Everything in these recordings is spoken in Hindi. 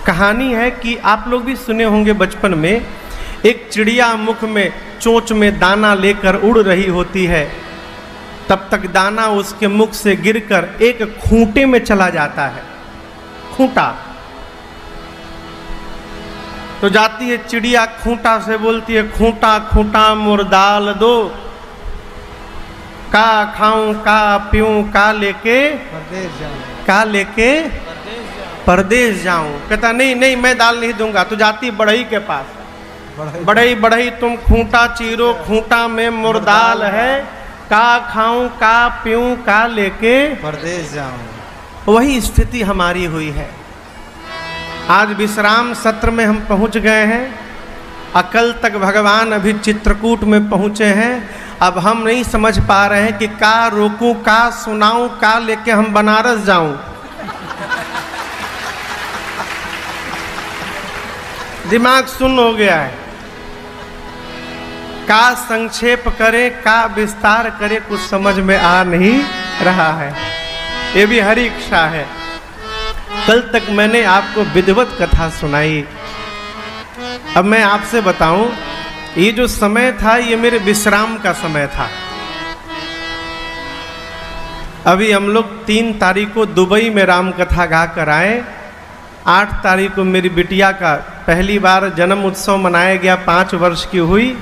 कहानी है कि आप लोग भी सुने होंगे बचपन में, एक चिड़िया मुख में चोंच में दाना लेकर उड़ रही होती है, तब तक दाना उसके मुख से गिरकर एक खूंटे में चला जाता है। खूंटा तो जाती है चिड़िया, खूंटा से बोलती है, खूंटा खूंटा मोर दाल दो, का खाऊं का पीऊं का लेके परदेश जाऊं, का लेके परदेश जाऊं। कहता नहीं नहीं मैं दाल नहीं दूंगा। तो जाती बढ़ई के पास, बढ़ई बढ़ई तुम खूंटा चीरो, खूंटा में मोर दाल है, का खाऊं का पीऊं का लेके परदेश जाऊं। वही स्थिति हमारी हुई है। आज विश्राम सत्र में हम पहुंच गए हैं, अकल तक भगवान अभी चित्रकूट में पहुंचे हैं। अब हम नहीं समझ पा रहे हैं कि का रोकूं का सुनाऊं का लेके हम बनारस जाऊं। दिमाग सुन्न हो गया है, का संक्षेप करे का विस्तार करे कुछ समझ में आ नहीं रहा है। ये भी हरी इच्छा है। कल तक मैंने आपको विधिवत कथा सुनाई। अब मैं आपसे बताऊं, ये जो समय था ये मेरे विश्राम का समय था। अभी हम लोग 3 तारीख को दुबई में राम कथा गा कर आए। 8 तारीख को मेरी बिटिया का पहली बार जन्म उत्सव मनाया गया, 5 वर्ष की हुई।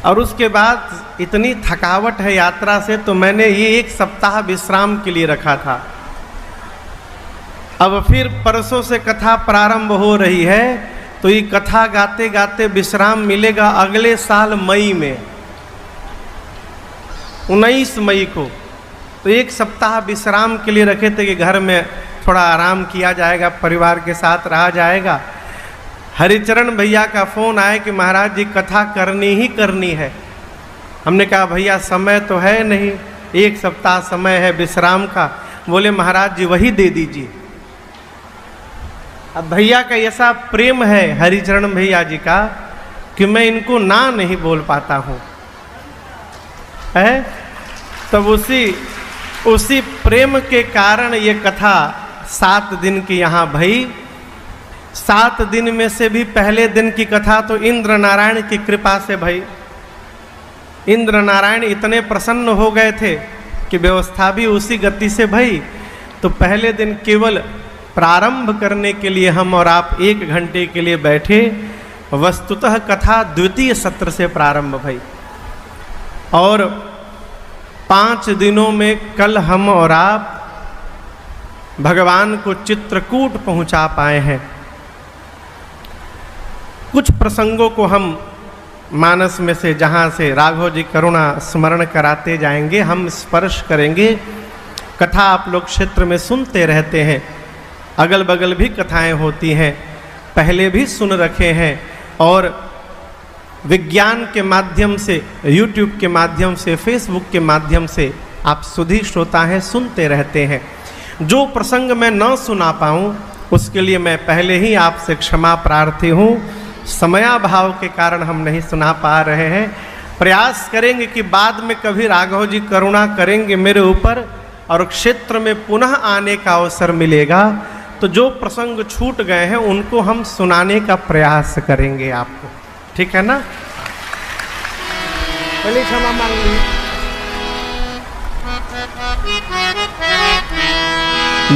और उसके बाद इतनी थकावट है यात्रा से, तो मैंने ये 1 सप्ताह विश्राम के लिए रखा था। अब फिर परसों से कथा प्रारंभ हो रही है, तो ये कथा गाते गाते विश्राम मिलेगा अगले साल मई में, 19 मई को। तो 1 सप्ताह विश्राम के लिए रखे थे कि घर में थोड़ा आराम किया जाएगा, परिवार के साथ रहा जाएगा। हरिचरण भैया का फ़ोन आया कि महाराज जी कथा करनी ही करनी है। हमने कहा भैया समय तो है नहीं, 1 सप्ताह समय है विश्राम का। बोले महाराज जी वही दे दीजिए। अब भैया का ऐसा प्रेम है हरिचरण भैया जी का कि मैं इनको ना नहीं बोल पाता हूँ, है। तब उसी प्रेम के कारण ये कथा 7 दिन की यहाँ भई। 7 दिन में से भी पहले दिन की कथा तो इंद्र नारायण की कृपा से भई। इंद्र नारायण इतने प्रसन्न हो गए थे कि व्यवस्था भी उसी गति से भई। तो पहले दिन केवल प्रारंभ करने के लिए हम और आप 1 घंटे के लिए बैठे। वस्तुतः कथा द्वितीय सत्र से प्रारंभ भई और 5 दिनों में कल हम और आप भगवान को चित्रकूट पहुंचा पाए हैं। कुछ प्रसंगों को हम मानस में से, जहाँ से राघव जी करुणा स्मरण कराते जाएंगे, हम स्पर्श करेंगे। कथा आप लोग क्षेत्र में सुनते रहते हैं, अगल बगल भी कथाएं होती हैं, पहले भी सुन रखे हैं। और विज्ञान के माध्यम से, YouTube के माध्यम से, Facebook के माध्यम से आप सुधी श्रोता हैं, सुनते रहते हैं। जो प्रसंग मैं न सुना पाऊँ उसके लिए मैं पहले ही आपसे क्षमा प्रार्थी हूँ। समयाभाव के कारण हम नहीं सुना पा रहे हैं। प्रयास करेंगे कि बाद में कभी राघव जी करुणा करेंगे मेरे ऊपर और क्षेत्र में पुनः आने का अवसर मिलेगा, तो जो प्रसंग छूट गए हैं उनको हम सुनाने का प्रयास करेंगे आपको। ठीक है ना? पहले क्षमा मांग लीजिए।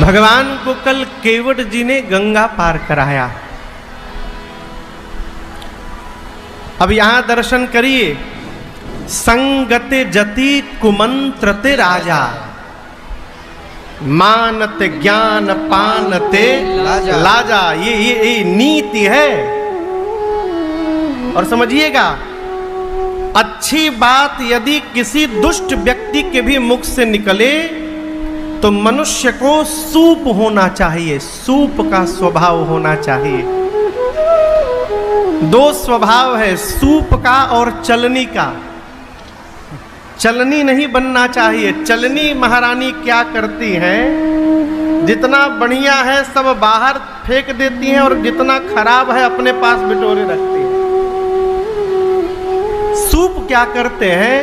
भगवान को कल केवट जी ने गंगा पार कराया। अब यहां दर्शन करिए। संगते जति कुमंत्रते राजा, मानते ज्ञान पानते लाजा। ये नीति है। और समझिएगा, अच्छी बात यदि किसी दुष्ट व्यक्ति के भी मुख से निकले तो मनुष्य को सूप होना चाहिए, सूप का स्वभाव होना चाहिए। 2 स्वभाव है, सूप का और चलनी का। चलनी नहीं बनना चाहिए। चलनी महारानी क्या करती हैं, जितना बढ़िया है सब बाहर फेंक देती हैं और जितना खराब है अपने पास बिटोरे रखती हैं। सूप क्या करते हैं,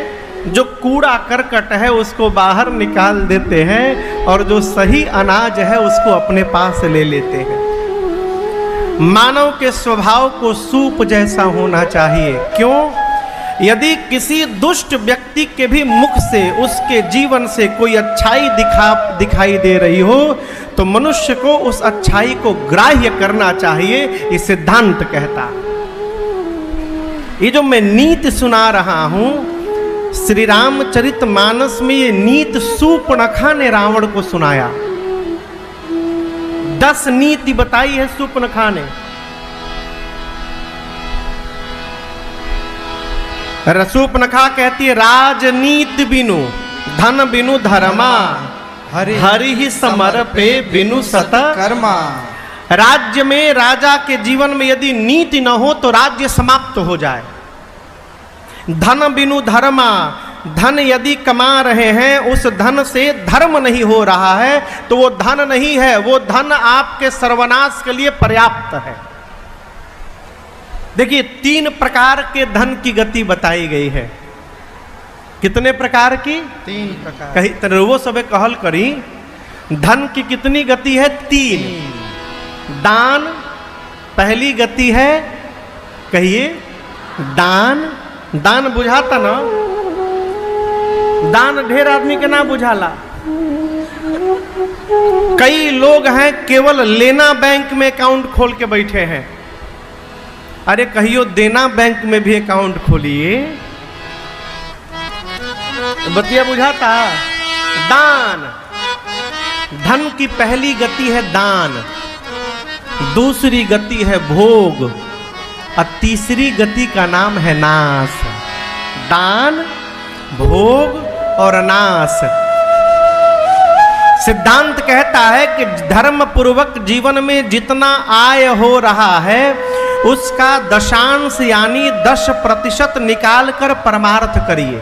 जो कूड़ा करकट है उसको बाहर निकाल देते हैं और जो सही अनाज है उसको अपने पास ले लेते हैं। मानव के स्वभाव को सूप जैसा होना चाहिए। क्यों? यदि किसी दुष्ट व्यक्ति के भी मुख से, उसके जीवन से कोई अच्छाई दिखाई दे रही हो तो मनुष्य को उस अच्छाई को ग्राह्य करना चाहिए, ये सिद्धांत कहता। ये जो मैं नीति सुना रहा हूं, श्री रामचरितमानस में ये नीति शूर्पणखा ने रावण को सुनाया। 10 नीति बताई है शूर्पणखा ने। शूर्पणखा कहती है, राजनीति बिनु धन बिनु धर्मा, हरि ही समर पे बिनु सत कर्मा। राज्य में, राजा के जीवन में यदि नीति न हो तो राज्य समाप्त हो जाए। धन बिनु धर्मा, धन यदि कमा रहे हैं, उस धन से धर्म नहीं हो रहा है तो वो धन नहीं है, वो धन आपके सर्वनाश के लिए पर्याप्त है। देखिए 3 प्रकार के धन की गति बताई गई है। कितने प्रकार की? 3 प्रकार। कहीं तरह सब कहल करी, धन की कितनी गति है? 3। दान पहली गति है, कहिए दान। दान बुझाता ना? दान ढेर आदमी के ना बुझाला। कई लोग हैं केवल लेना बैंक में अकाउंट खोल के बैठे हैं। अरे कहियो देना बैंक में भी अकाउंट खोलिए, बतिया बुझाता। दान, धन की पहली गति है दान, दूसरी गति है भोग और तीसरी गति का नाम है नाश। दान, भोग और नाश। सिद्धांत कहता है कि धर्म पूर्वक जीवन में जितना आय हो रहा है उसका दशांश यानी 10% निकाल कर परमार्थ करिए।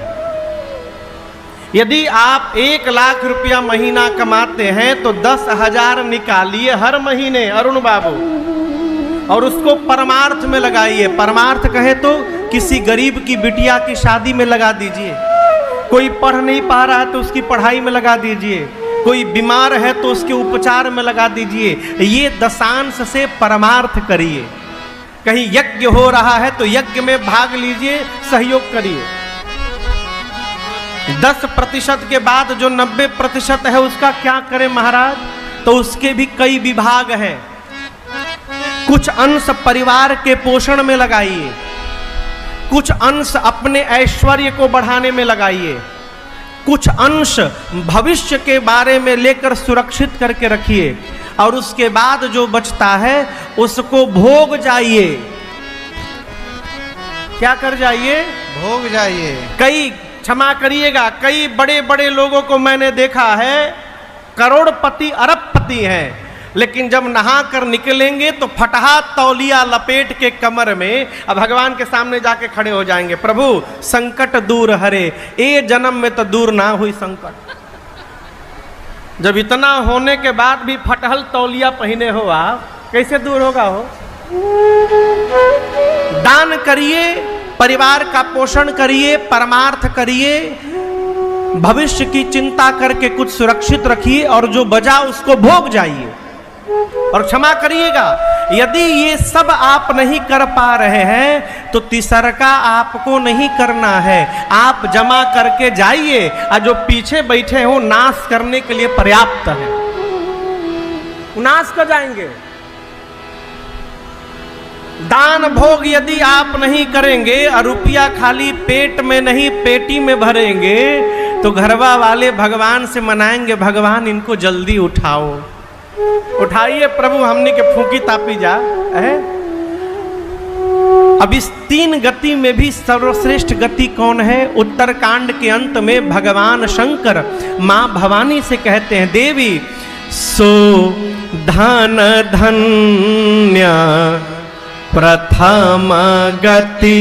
यदि आप 1 लाख रुपया महीना कमाते हैं तो 10,000 निकालिए हर महीने अरुण बाबू, और उसको परमार्थ में लगाइए। परमार्थ कहे तो किसी गरीब की बिटिया की शादी में लगा दीजिए, कोई पढ़ नहीं पा रहा है तो उसकी पढ़ाई में लगा दीजिए, कोई बीमार है तो उसके उपचार में लगा दीजिए। ये दशांश से परमार्थ करिए। कहीं यज्ञ हो रहा है तो यज्ञ में भाग लीजिए, सहयोग करिए। 10% के बाद जो 90% है उसका क्या करें महाराज? तो उसके भी कई विभाग हैं। कुछ अंश परिवार के पोषण में लगाइए, कुछ अंश अपने ऐश्वर्य को बढ़ाने में लगाइए, कुछ अंश भविष्य के बारे में लेकर सुरक्षित करके रखिए, और उसके बाद जो बचता है उसको भोग जाइए। क्या कर जाइए? भोग जाइए। कई, क्षमा करिएगा, कई बड़े बड़े लोगों को मैंने देखा है, करोड़पति अरबपति हैं, लेकिन जब नहा कर निकलेंगे तो फटहा तौलिया लपेट के कमर में अब भगवान के सामने जाके खड़े हो जाएंगे, प्रभु संकट दूर हरे। ए जन्म में तो दूर ना हुई संकट। जब इतना होने के बाद भी फटहल तौलिया पहने हो आप, कैसे दूर होगा हो? दान करिए, परिवार का पोषण करिए, परमार्थ करिए, भविष्य की चिंता करके कुछ सुरक्षित रखिए, और जो बचा उसको भोग जाइए। और क्षमा करिएगा, यदि ये सब आप नहीं कर पा रहे हैं तो तीसरा आपको नहीं करना है, आप जमा करके जाइए, और जो पीछे बैठे हो नाश करने के लिए पर्याप्त है, नाश कर जाएंगे। दान भोग यदि आप नहीं करेंगे और रुपया खाली पेट में नहीं पेटी में भरेंगे तो घरवा वाले भगवान से मनाएंगे, भगवान इनको जल्दी उठाओ, उठाइए प्रभु, हमने के फूंकी तापी जा है। अब इस 3 गति में भी सर्वश्रेष्ठ गति कौन है? उत्तरकांड के अंत में भगवान शंकर मां भवानी से कहते हैं, देवी सो धन धन्य प्रथम गति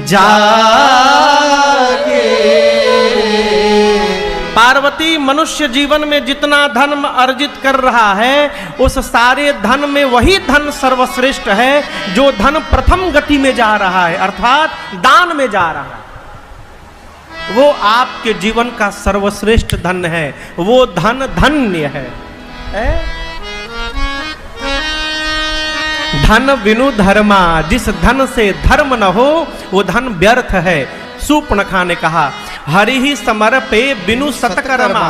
जागे। पार्वती मनुष्य जीवन में जितना धन अर्जित कर रहा है उस सारे धन में वही धन सर्वश्रेष्ठ है जो धन प्रथम गति में जा रहा है, अर्थात दान में जा रहा है। वो आपके जीवन का सर्वश्रेष्ठ धन है, वो धन धन्य है। धन बिनु धर्मा, जिस धन से धर्म न हो वो धन व्यर्थ है। शूर्पणखा ने कहा हरि ही समर्पे बिनु सत्कर्मा,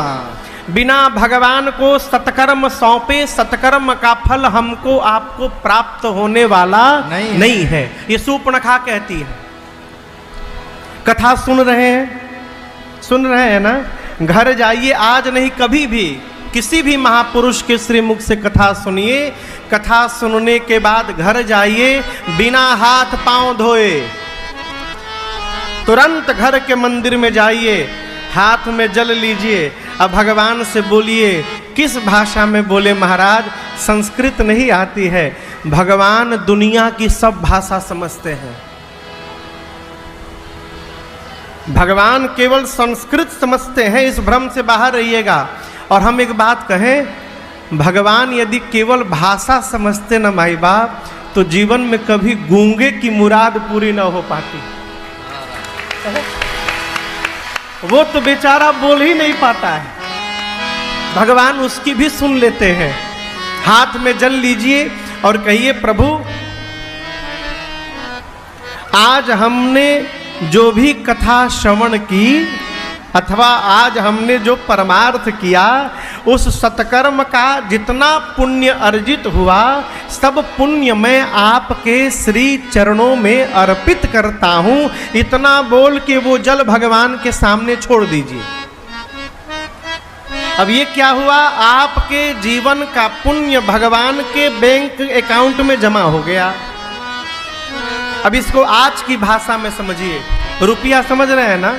बिना भगवान को सत्कर्म सौंपे सत्कर्म का फल हमको आपको प्राप्त होने वाला नहीं है। ये शूर्पणखा कहती है। कथा सुन रहे हैं ना? घर जाइए, आज नहीं कभी भी किसी भी महापुरुष के श्रीमुख से कथा सुनिए। कथा सुनने के बाद घर जाइए, बिना हाथ पांव धोए तुरंत घर के मंदिर में जाइए, हाथ में जल लीजिए, अब भगवान से बोलिए। किस भाषा में बोले महाराज? संस्कृत नहीं आती है, भगवान दुनिया की सब भाषा समझते हैं। भगवान केवल संस्कृत समझते हैं, इस भ्रम से बाहर रहिएगा। और हम एक बात कहें, भगवान यदि केवल भाषा समझते न माई बाप, तो जीवन में कभी गूंगे की मुराद पूरी न हो पाती। वो तो बेचारा बोल ही नहीं पाता है, भगवान उसकी भी सुन लेते हैं। हाथ में जल लीजिए और कहिए प्रभु आज हमने जो भी कथा श्रवण की अथवा आज हमने जो परमार्थ किया, उस सत्कर्म का जितना पुण्य अर्जित हुआ सब पुण्य मैं आपके श्री चरणों में अर्पित करता हूं। इतना बोल के वो जल भगवान के सामने छोड़ दीजिए। अब ये क्या हुआ? आपके जीवन का पुण्य भगवान के बैंक अकाउंट में जमा हो गया। अब इसको आज की भाषा में समझिए। रुपया समझ रहे हैं ना?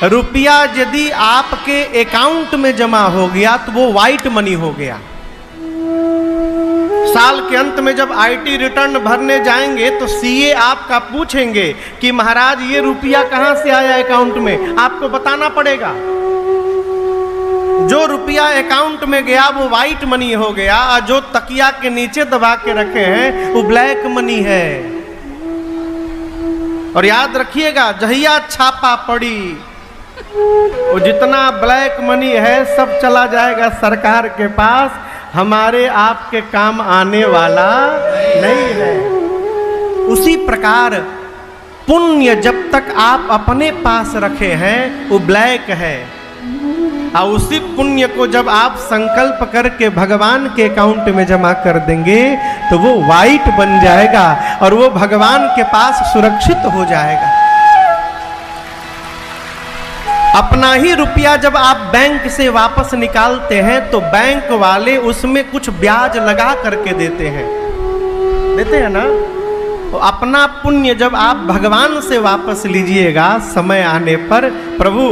रुपया यदि आपके अकाउंट में जमा हो गया तो वो व्हाइट मनी हो गया। साल के अंत में जब आईटी रिटर्न भरने जाएंगे तो सीए आपका पूछेंगे कि महाराज ये रुपया कहां से आया अकाउंट में, आपको बताना पड़ेगा। जो रुपया अकाउंट में गया वो व्हाइट मनी हो गया, और जो तकिया के नीचे दबा के रखे हैं वो ब्लैक मनी है। और याद रखिएगा, जहिया छापा पड़ी वो जितना ब्लैक मनी है सब चला जाएगा सरकार के पास, हमारे आपके काम आने वाला नहीं है। उसी प्रकार पुण्य जब तक आप अपने पास रखे हैं वो ब्लैक है, और उसी पुण्य को जब आप संकल्प करके भगवान के अकाउंट में जमा कर देंगे तो वो व्हाइट बन जाएगा और वो भगवान के पास सुरक्षित हो जाएगा। अपना ही रुपया जब आप बैंक से वापस निकालते हैं तो बैंक वाले उसमें कुछ ब्याज लगा करके देते हैं ना। तो अपना पुण्य जब आप भगवान से वापस लीजिएगा समय आने पर, प्रभु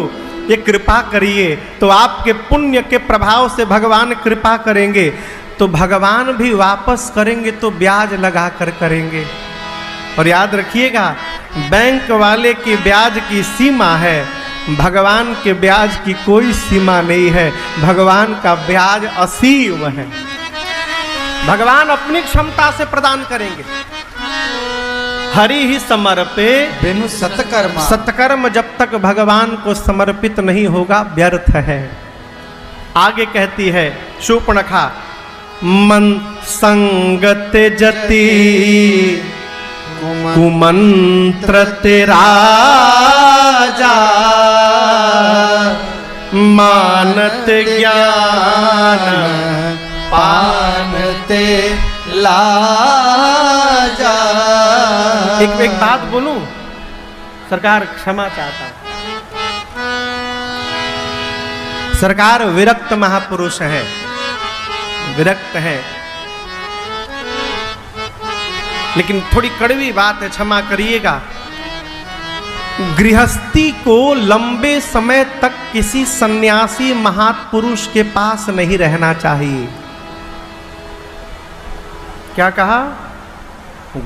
ये कृपा करिए, तो आपके पुण्य के प्रभाव से भगवान कृपा करेंगे, तो भगवान भी वापस करेंगे तो ब्याज लगा कर करेंगे। और याद रखिएगा, बैंक वाले की ब्याज की सीमा है, भगवान के ब्याज की कोई सीमा नहीं है। भगवान का ब्याज असीम है, भगवान अपनी क्षमता से प्रदान करेंगे। हरि ही समर्पे बिनु सत्कर्मा, सत्कर्म जब तक भगवान को समर्पित नहीं होगा व्यर्थ है। आगे कहती है शूर्पणखा, मन संगत जति कुमंत्र तेरा जा, मानत ज्ञान पानते लाजा। एक बात बोलूं सरकार, क्षमा चाहता हूं। सरकार विरक्त महापुरुष है, विरक्त है, लेकिन थोड़ी कड़वी बात है, क्षमा करिएगा। गृहस्थी को लंबे समय तक किसी सन्यासी महापुरुष के पास नहीं रहना चाहिए। क्या कहा?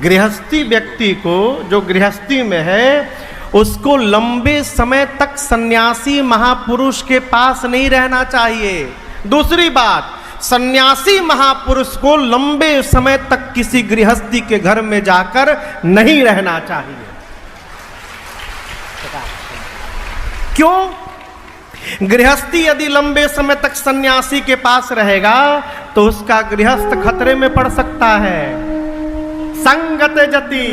गृहस्थी व्यक्ति को, जो गृहस्थी में है, उसको लंबे समय तक सन्यासी महापुरुष के पास नहीं रहना चाहिए। दूसरी बात, सन्यासी महापुरुष को लंबे समय तक किसी गृहस्थी के घर में जाकर नहीं रहना चाहिए। क्यों? गृहस्थी यदि लंबे समय तक सन्यासी के पास रहेगा तो उसका गृहस्थ खतरे में पड़ सकता है। संगत जति,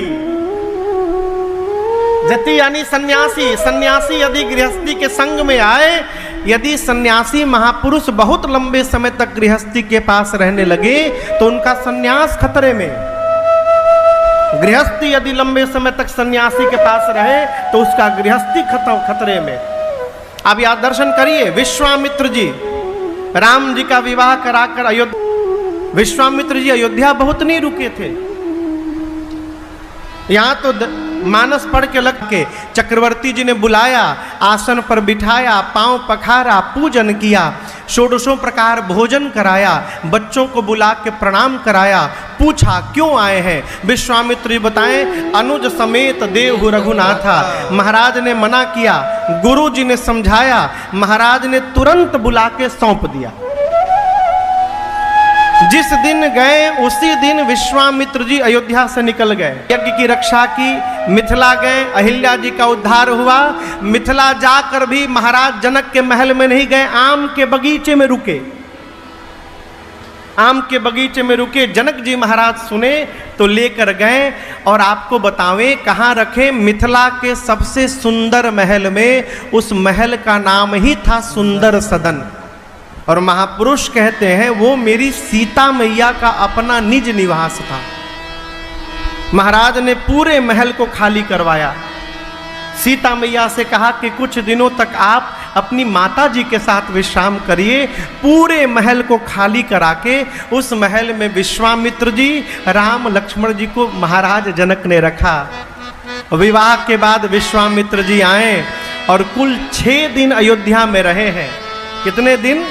जति यानी सन्यासी। सन्यासी यदि गृहस्थी के संग में आए, यदि सन्यासी महापुरुष बहुत लंबे समय तक गृहस्थी के पास रहने लगे तो उनका सन्यास खतरे में। गृहस्थी यदि लंबे समय तक सन्यासी के पास रहे तो उसका गृहस्थी खतरे में। अब याद दर्शन करिए, विश्वामित्र जी राम जी का विवाह कराकर विश्वामित्र जी अयोध्या बहुत नहीं रुके थे। यहां तो मानस पढ़ के लग के चक्रवर्ती जी ने बुलाया, आसन पर बिठाया, पांव पखारा, पूजन किया, षोडशों प्रकार भोजन कराया, बच्चों को बुला के प्रणाम कराया, पूछा क्यों आए हैं। विश्वामित्र जी बताएं, अनुज समेत देव रघुनाथा। महाराज ने मना किया, गुरु जी ने समझाया, महाराज ने तुरंत बुला के सौंप दिया। जिस दिन गए उसी दिन विश्वामित्र जी अयोध्या से निकल गए। यज्ञ की रक्षा की, मिथिला गए, अहिल्या जी का उद्धार हुआ। मिथिला जाकर भी महाराज जनक के महल में नहीं गए, आम के बगीचे में रुके। आम के बगीचे में रुके। जनक जी महाराज सुने तो लेकर गए और आपको बतावें कहाँ रखे, मिथिला के सबसे सुंदर महल में। उस महल का नाम ही था सुंदर सदन। और महापुरुष कहते हैं वो मेरी सीता मैया का अपना निज निवास था। महाराज ने पूरे महल को खाली करवाया। सीता मैया से कहा कि कुछ दिनों तक आप अपनी माता जी के साथ विश्राम करिए। पूरे महल को खाली करा के उस महल में विश्वामित्र जी, राम लक्ष्मण जी को महाराज जनक ने रखा। विवाह के बाद विश्वामित्र जी आए और कुल 6 दिन अयोध्या में रहे हैं। कितने दिन?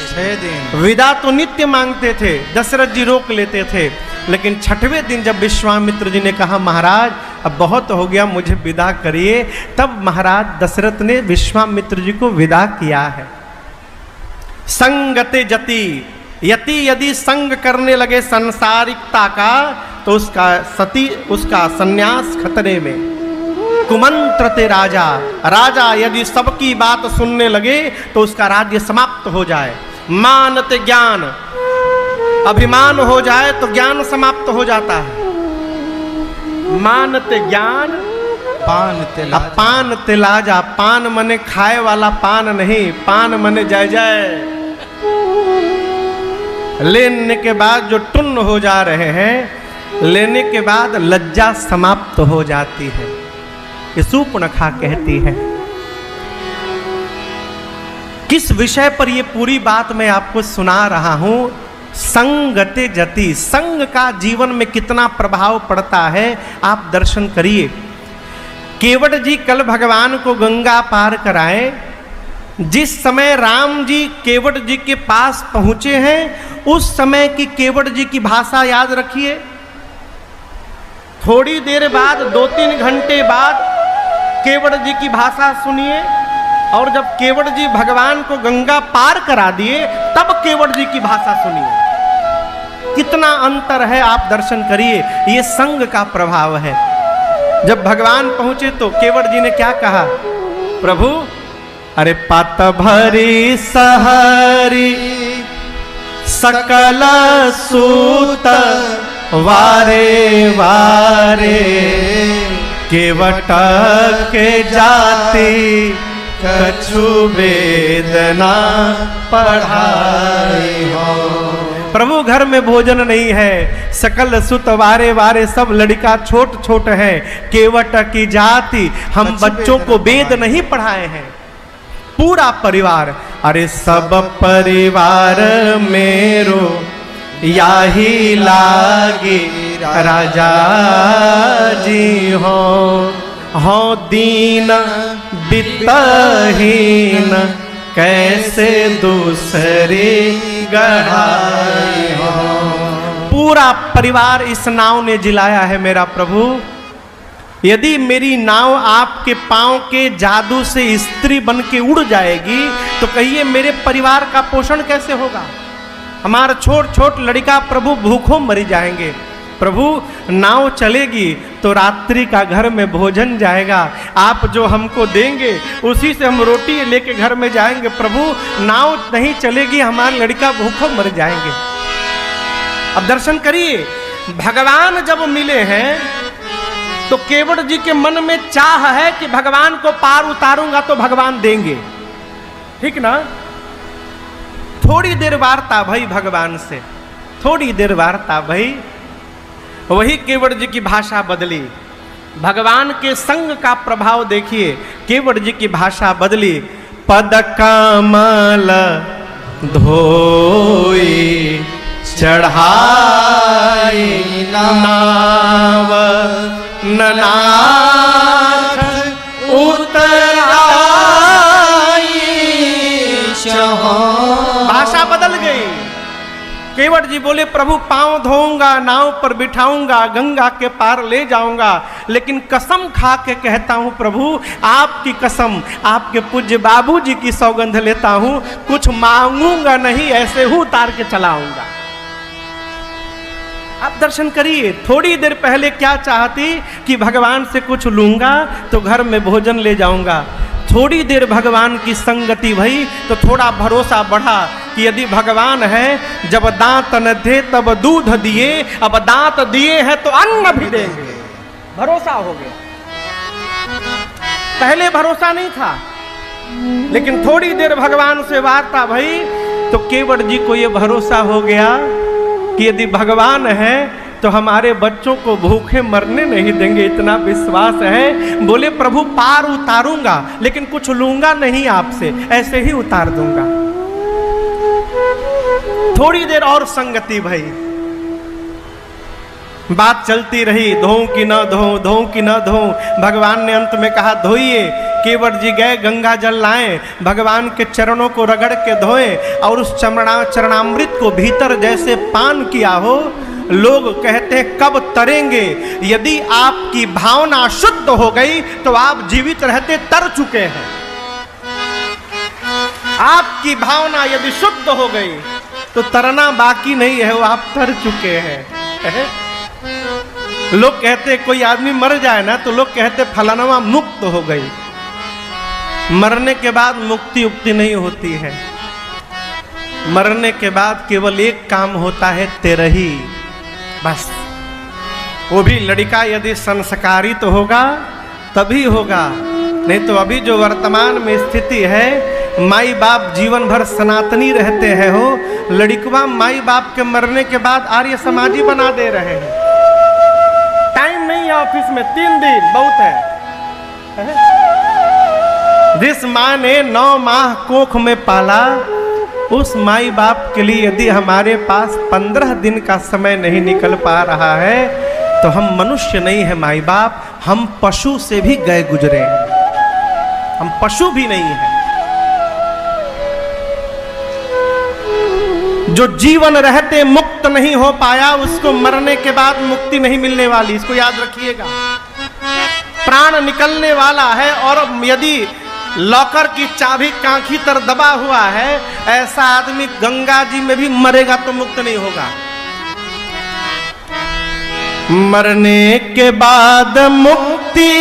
6 दिन। विदा तो नित्य मांगते थे, दशरथ जी रोक लेते थे, लेकिन 6वें दिन जब विश्वामित्र जी ने कहा महाराज अब बहुत हो गया, मुझे विदा करिए, तब महाराज दशरथ ने विश्वामित्र जी को विदा किया है। संगते जति, यति यदि संग करने लगे संसारिकता का तो उसका सन्यास खतरे में। कुमंत्रते राजा, राजा यदि सबकी बात सुनने लगे तो उसका राज्य समाप्त हो जाए। मानते ज्ञान, अभिमान हो जाए तो ज्ञान समाप्त हो जाता है। मानते ज्ञान, पान तिलाजा। पान मने खाए वाला पान नहीं, पान मने जय जय। लेने के बाद जो टुन्न हो जा रहे हैं, लेने के बाद लज्जा समाप्त हो जाती है। ये सूर्पणखा कहती है। किस विषय पर ये पूरी बात मैं आपको सुना रहा हूं? संगते जति, संग का जीवन में कितना प्रभाव पड़ता है आप दर्शन करिए। केवट जी कल भगवान को गंगा पार कराए। जिस समय राम जी केवट जी के पास पहुंचे हैं उस समय की केवट जी की भाषा याद रखिए। थोड़ी देर बाद 2-3 घंटे बाद केवट जी की भाषा सुनिए, और जब केवट जी भगवान को गंगा पार करा दिए तब केवट जी की भाषा सुनिए। कितना अंतर है आप दर्शन करिए। ये संग का प्रभाव है। जब भगवान पहुंचे तो केवट जी ने क्या कहा? प्रभु अरे पात भरी सहरी सकल सूत वारे वारे, केवट के जाति कछु वेदना पढ़ाई हो। प्रभु घर में भोजन नहीं है, सकल सुत वारे वारे, सब लड़का छोट छोट है। केवट की जाति, हम बच्चों को वेद नहीं पढ़ाए हैं। पूरा परिवार, अरे सब परिवार मेरो याही लागी राजा जी हो दीन बितहीन, कैसे दूसरी गढ़ाई हो। पूरा परिवार इस नाव ने जिलाया है मेरा प्रभु। यदि मेरी नाव आपके पांव के जादू से स्त्री बन के उड़ जाएगी तो कहिए मेरे परिवार का पोषण कैसे होगा? हमारा छोट छोट लड़का प्रभु भूखों मरी जाएंगे। प्रभु नाव चलेगी तो रात्रि का घर में भोजन जाएगा। आप जो हमको देंगे उसी से हम रोटी लेके घर में जाएंगे। प्रभु नाव नहीं चलेगी, हमारे लड़का भूखों मर जाएंगे। अब दर्शन करिए, भगवान जब मिले हैं तो केवट जी के मन में चाह है कि भगवान को पार उतारूंगा तो भगवान देंगे, ठीक ना। थोड़ी देर वार्ता भई भगवान से, थोड़ी देर वार्ता भई, वही केवट जी की भाषा बदली। भगवान के संग का प्रभाव देखिए, केवट जी की भाषा बदली। पद कमल धोई चढ़ाई नाव ननाथ उतर आई। भाषा बदल गई। केवट जी बोले प्रभु पांव धोऊंगा, नाव पर बिठाऊंगा, गंगा के पार ले जाऊंगा, लेकिन कसम खा के कहता हूं प्रभु, आपकी कसम, आपके पूज्य बाबूजी की सौगंध लेता हूं, कुछ मांगूंगा नहीं, ऐसे ही उतार के चलाऊंगा। आप दर्शन करिए, थोड़ी देर पहले क्या चाहती कि भगवान से कुछ लूंगा तो घर में भोजन ले जाऊंगा। थोड़ी देर भगवान की संगति भई तो थोड़ा भरोसा बढ़ा कि यदि भगवान है, जब दांत न थे तब दूध दिए, अब दांत दिए हैं तो अन्न भी देंगे। भरोसा हो गया। पहले भरोसा नहीं था, लेकिन थोड़ी देर भगवान से वार्ता भई तो केवट जी को यह भरोसा हो गया कि यदि भगवान है तो हमारे बच्चों को भूखे मरने नहीं देंगे, इतना विश्वास है। बोले प्रभु पार उतारूंगा, लेकिन कुछ लूंगा नहीं आपसे, ऐसे ही उतार दूंगा। थोड़ी देर और संगति भई, बात चलती रही, धोऊं कि न धोऊं, धोऊं कि न धोऊं। भगवान ने अंत में कहा धोइए। केवट जी गए, गंगा जल लाए, भगवान के चरणों को रगड़ के धोए और उस चरणामृत को भीतर जैसे पान किया हो। लोग कहते हैं कब तरेंगे? यदि आपकी भावना शुद्ध हो गई तो आप जीवित रहते तर चुके हैं। आपकी भावना यदि शुद्ध हो गई तो तरना बाकी नहीं है, वो आप तर चुके हैं। लोग कहते कोई आदमी मर जाए ना तो लोग कहते फलाना मुक्त हो गई। मरने के बाद मुक्ति उक्ति नहीं होती है। मरने के बाद केवल एक काम होता है, तेरही, बस। वो भी लड़का यदि संस्कारित तो होगा तभी होगा, नहीं तो अभी जो वर्तमान में स्थिति है, माई बाप जीवन भर सनातनी रहते हैं हो, लड़कवा माई बाप के मरने के बाद आर्य समाजी बना दे रहे हैं। टाइम नहीं है ऑफिस में, 3 दिन बहुत है। जिस माँ ने 9 माह कोख में पाला, उस माई बाप के लिए यदि हमारे पास 15 दिन का समय नहीं निकल पा रहा है तो हम मनुष्य नहीं है माई बाप, हम पशु से भी गए गुजरे हैं, हम पशु भी नहीं है। जो जीवन रहते मुक्त नहीं हो पाया, उसको मरने के बाद मुक्ति नहीं मिलने वाली, इसको याद रखिएगा। प्राण निकलने वाला है और यदि लॉकर की चाबी कांखी तर दबा हुआ है, ऐसा आदमी गंगा जी में भी मरेगा तो मुक्त नहीं होगा। मरने के बाद मुक्ति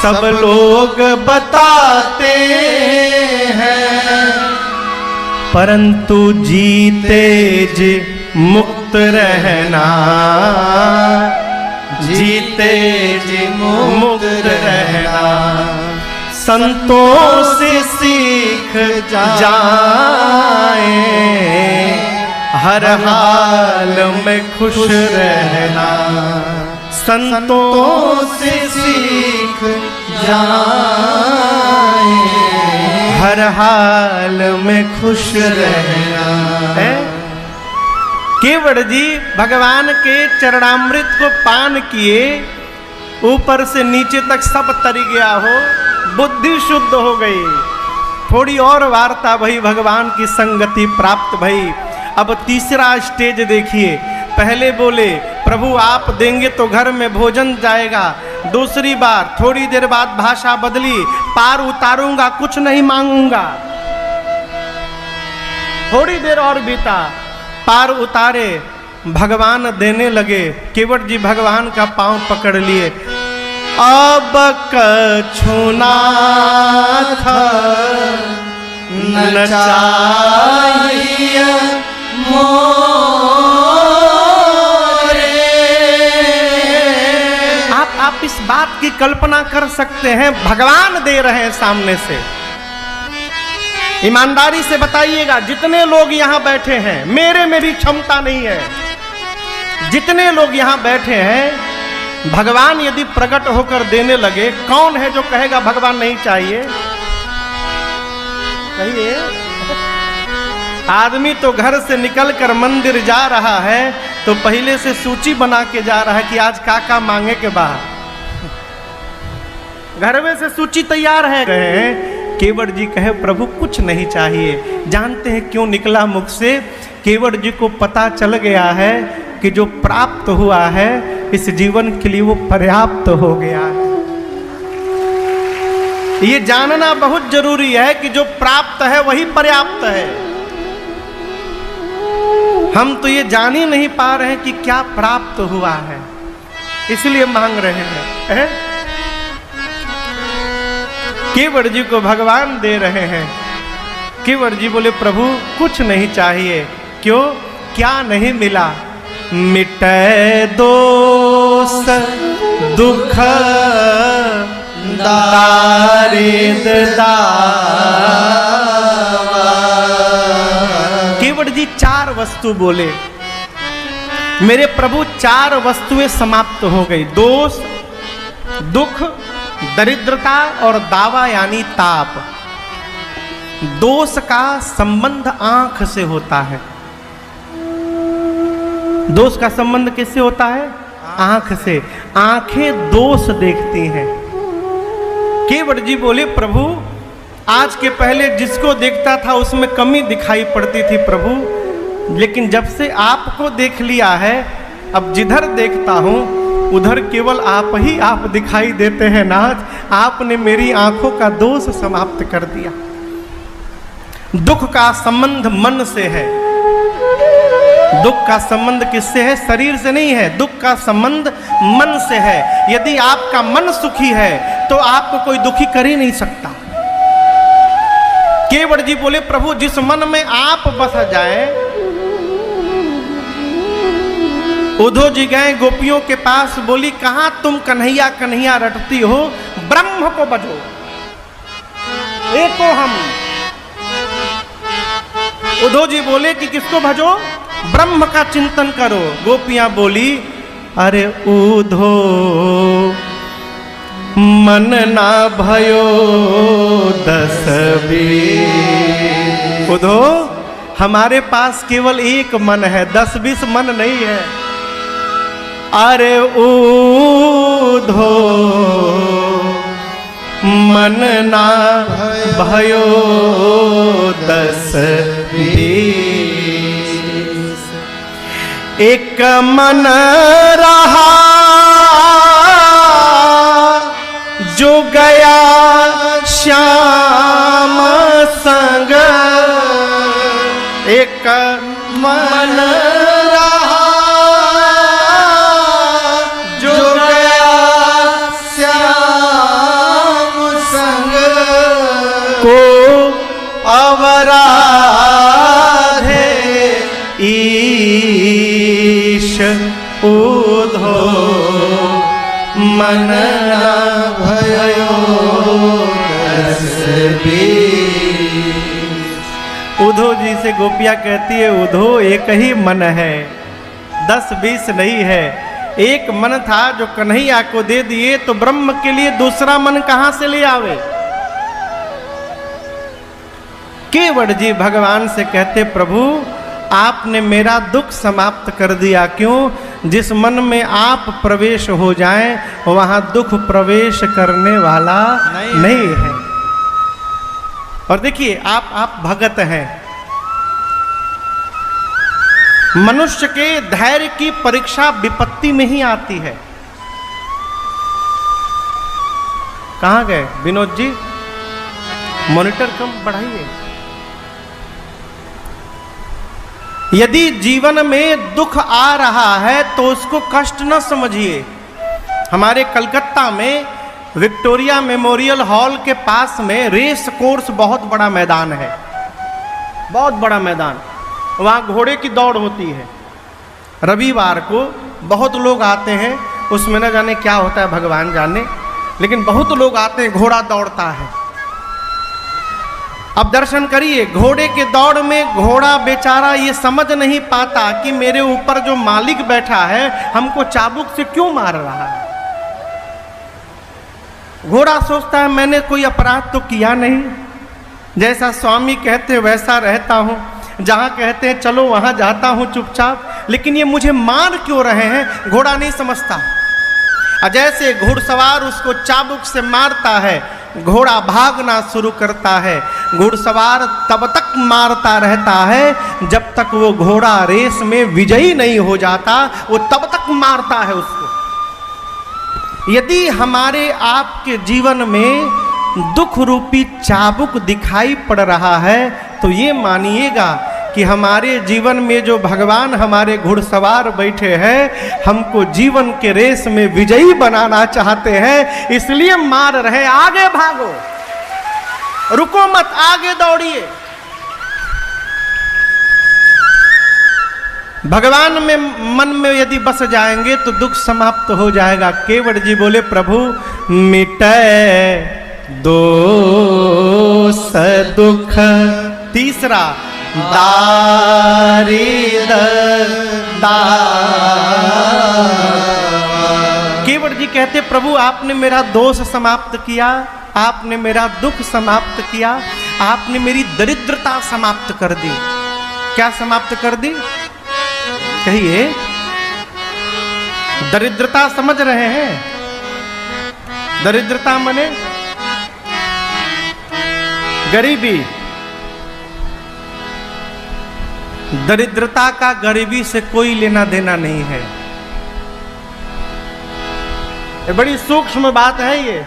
सब लोग बताते हैं, परंतु जीते जी मुक्त रहना, जीते जी मुक्त रहना, संतों से सीख जाए, हर हाल में खुश रहना, संतों से सीख जाए, हर हाल में खुश रहना है। केवट जी भगवान के चरणामृत को पान किए, ऊपर से नीचे तक सब तर गया हो, बुद्धि शुद्ध हो गई। थोड़ी और वार्ता भई, भगवान की संगति प्राप्त भई। अब तीसरा स्टेज देखिए। पहले बोले प्रभु आप देंगे तो घर में भोजन जाएगा। दूसरी बार थोड़ी देर बाद भाषा बदली, पार उतारूंगा, कुछ नहीं मांगूंगा। थोड़ी देर और बीता, पार उतारे, भगवान देने लगे। केवट जी भगवान का पांव पकड़ लिए। अब कछुना था न चाहिए मोह, आप इस बात की कल्पना कर सकते हैं, भगवान दे रहे हैं सामने से। ईमानदारी से बताइएगा, जितने लोग यहां बैठे हैं, मेरे में भी क्षमता नहीं है, जितने लोग यहां बैठे हैं, भगवान यदि प्रकट होकर देने लगे, कौन है जो कहेगा भगवान नहीं चाहिए? कहिए। आदमी तो घर से निकलकर मंदिर जा रहा है तो पहले से सूची बना के जा रहा है कि आज का मांगे के बाद, घर में से सूची तैयार है। केवट जी कहे प्रभु कुछ नहीं चाहिए। जानते हैं क्यों निकला मुख से? केवट जी को पता चल गया है कि जो प्राप्त हुआ है इस जीवन के लिए वो पर्याप्त हो गया है। ये जानना बहुत जरूरी है कि जो प्राप्त है वही पर्याप्त है। हम तो ये जान ही नहीं पा रहे हैं कि क्या प्राप्त हुआ है, इसलिए मांग रहे हैं। केवट जी को भगवान दे रहे हैं। केवट जी बोले प्रभु कुछ नहीं चाहिए। क्यों? क्या नहीं मिला? मिटे दोष दुख दारिद दावा। केवट जी 4 वस्तु बोले। मेरे प्रभु 4 वस्तुएं समाप्त हो गई। दोष, दुख, दरिद्रता और दावा यानी ताप। दोष का संबंध आंख से होता है। दोष का संबंध किससे होता है? आंख से। आंखें दोष देखती हैं। केवट जी बोले प्रभु आज के पहले जिसको देखता था उसमें कमी दिखाई पड़ती थी प्रभु, लेकिन जब से आपको देख लिया है अब जिधर देखता हूं उधर केवल आप ही आप दिखाई देते हैं नाथ। आपने मेरी आंखों का दोष समाप्त कर दिया। दुख का संबंध मन से है। दुख का संबंध किससे है? शरीर से नहीं है। दुख का संबंध मन से है। यदि आपका मन सुखी है तो आपको कोई दुखी कर ही नहीं सकता। केवट जी बोले प्रभु जिस मन में आप बस जाए। उद्धव जी गए गोपियों के पास, बोली कहां तुम कन्हैया कन्हैया रटती हो, ब्रह्म को बजो, एको हम। उद्धव जी बोले कि किसको भजो? ब्रह्म का चिंतन करो। गोपियां बोली अरे उद्धो मन ना भयो 10 20। उद्धो हमारे पास केवल एक मन है, 10-20 मन नहीं है। अरे उद्धो मन ना भयो 10 20। एक मन रहा जो गया श्याम संग। एक मन रहा जो गया श्याम संग को अवराधे ईश उद्धो मन भयो 10 20। उद्धव जी से गोपिया कहती है उद्धव एक ही मन है, 10-20 नहीं है। एक मन था जो कन्हैया को दे दिए तो ब्रह्म के लिए दूसरा मन कहां से ले आवे? केवट जी भगवान से कहते प्रभु आपने मेरा दुख समाप्त कर दिया। क्यों? जिस मन में आप प्रवेश हो जाएं वहां दुख प्रवेश करने वाला नहीं है। और देखिए आप भगत हैं। मनुष्य के धैर्य की परीक्षा विपत्ति में ही आती है। कहां गए विनोद जी? मॉनिटर कम बढ़ाइए। यदि जीवन में दुख आ रहा है तो उसको कष्ट न समझिए। हमारे कलकत्ता में विक्टोरिया मेमोरियल हॉल के पास में रेस कोर्स बहुत बड़ा मैदान है, बहुत बड़ा मैदान। वहाँ घोड़े की दौड़ होती है। रविवार को बहुत लोग आते हैं उसमें न जाने क्या होता है, भगवान जाने। लेकिन बहुत लोग आते हैं, घोड़ा दौड़ता है। अब दर्शन करिए, घोड़े के दौड़ में घोड़ा बेचारा ये समझ नहीं पाता कि मेरे ऊपर जो मालिक बैठा है हमको चाबुक से क्यों मार रहा है। घोड़ा सोचता है मैंने कोई अपराध तो किया नहीं, जैसा स्वामी कहते वैसा रहता हूँ, जहाँ कहते हैं चलो वहाँ जाता हूँ चुपचाप, लेकिन ये मुझे मार क्यों रहे हैं, घोड़ा नहीं समझता। जैसे घुड़सवार उसको चाबुक से मारता है, घोड़ा भागना शुरू करता है। घुड़सवार तब तक मारता रहता है जब तक वो घोड़ा रेस में विजयी नहीं हो जाता, वो तब तक मारता है उसको। यदि हमारे आपके जीवन में दुख रूपी चाबुक दिखाई पड़ रहा है तो ये मानिएगा कि हमारे जीवन में जो भगवान हमारे घुड़सवार बैठे हैं हमको जीवन के रेस में विजयी बनाना चाहते हैं, इसलिए मार रहे। आगे भागो, रुको मत, आगे दौड़िए। भगवान में मन में यदि बस जाएंगे तो दुख समाप्त हो जाएगा। केवट जी बोले प्रभु मिटे दोष दुख, तीसरा दारिद केवट जी कहते प्रभु आपने मेरा दोष समाप्त किया, आपने मेरा दुख समाप्त किया, आपने मेरी दरिद्रता समाप्त कर दी। क्या समाप्त कर दी कहिए? दरिद्रता समझ रहे हैं? दरिद्रता माने गरीबी। दरिद्रता का गरीबी से कोई लेना देना नहीं है। ये बड़ी सूक्ष्म बात है। ये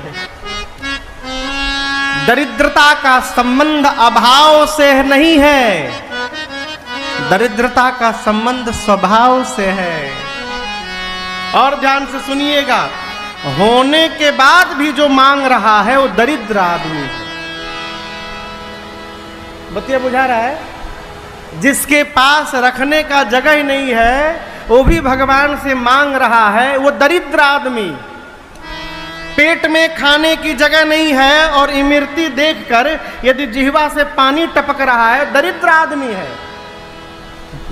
दरिद्रता का संबंध अभाव से नहीं है, दरिद्रता का संबंध स्वभाव से है। और ध्यान से सुनिएगा, होने के बाद भी जो मांग रहा है वो दरिद्र आदमी है। बतिया बुझा रहा है? जिसके पास रखने का जगह ही नहीं है वो भी भगवान से मांग रहा है, वो दरिद्र आदमी। पेट में खाने की जगह नहीं है और इमरती देखकर यदि जिह्वा से पानी टपक रहा है, दरिद्र आदमी है।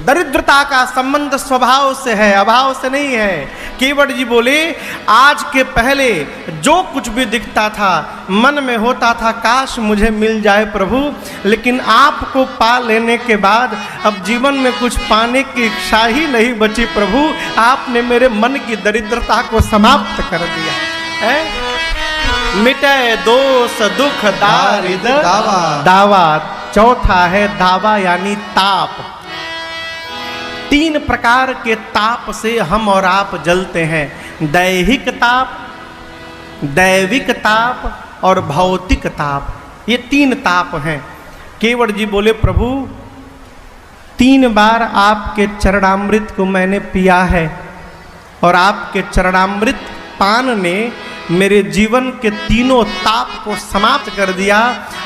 दरिद्रता का संबंध स्वभाव से है, अभाव से नहीं है। केवट जी बोले आज के पहले जो कुछ भी दिखता था मन में होता था काश मुझे मिल जाए प्रभु, लेकिन आपको पा लेने के बाद अब जीवन में कुछ पाने की इच्छा ही नहीं बची प्रभु। आपने मेरे मन की दरिद्रता को समाप्त कर दिया है। मिटे दोष दुख दारिद दावा। चौथा है दावा यानी ताप। 3 प्रकार के ताप से हम और आप जलते हैं, दैहिक ताप, दैविक ताप और भौतिक ताप। ये 3 ताप हैं। केवट जी बोले प्रभु 3 बार आपके चरणामृत को मैंने पिया है और आपके चरणामृत पान ने मेरे जीवन के तीनों ताप को समाप्त कर दिया।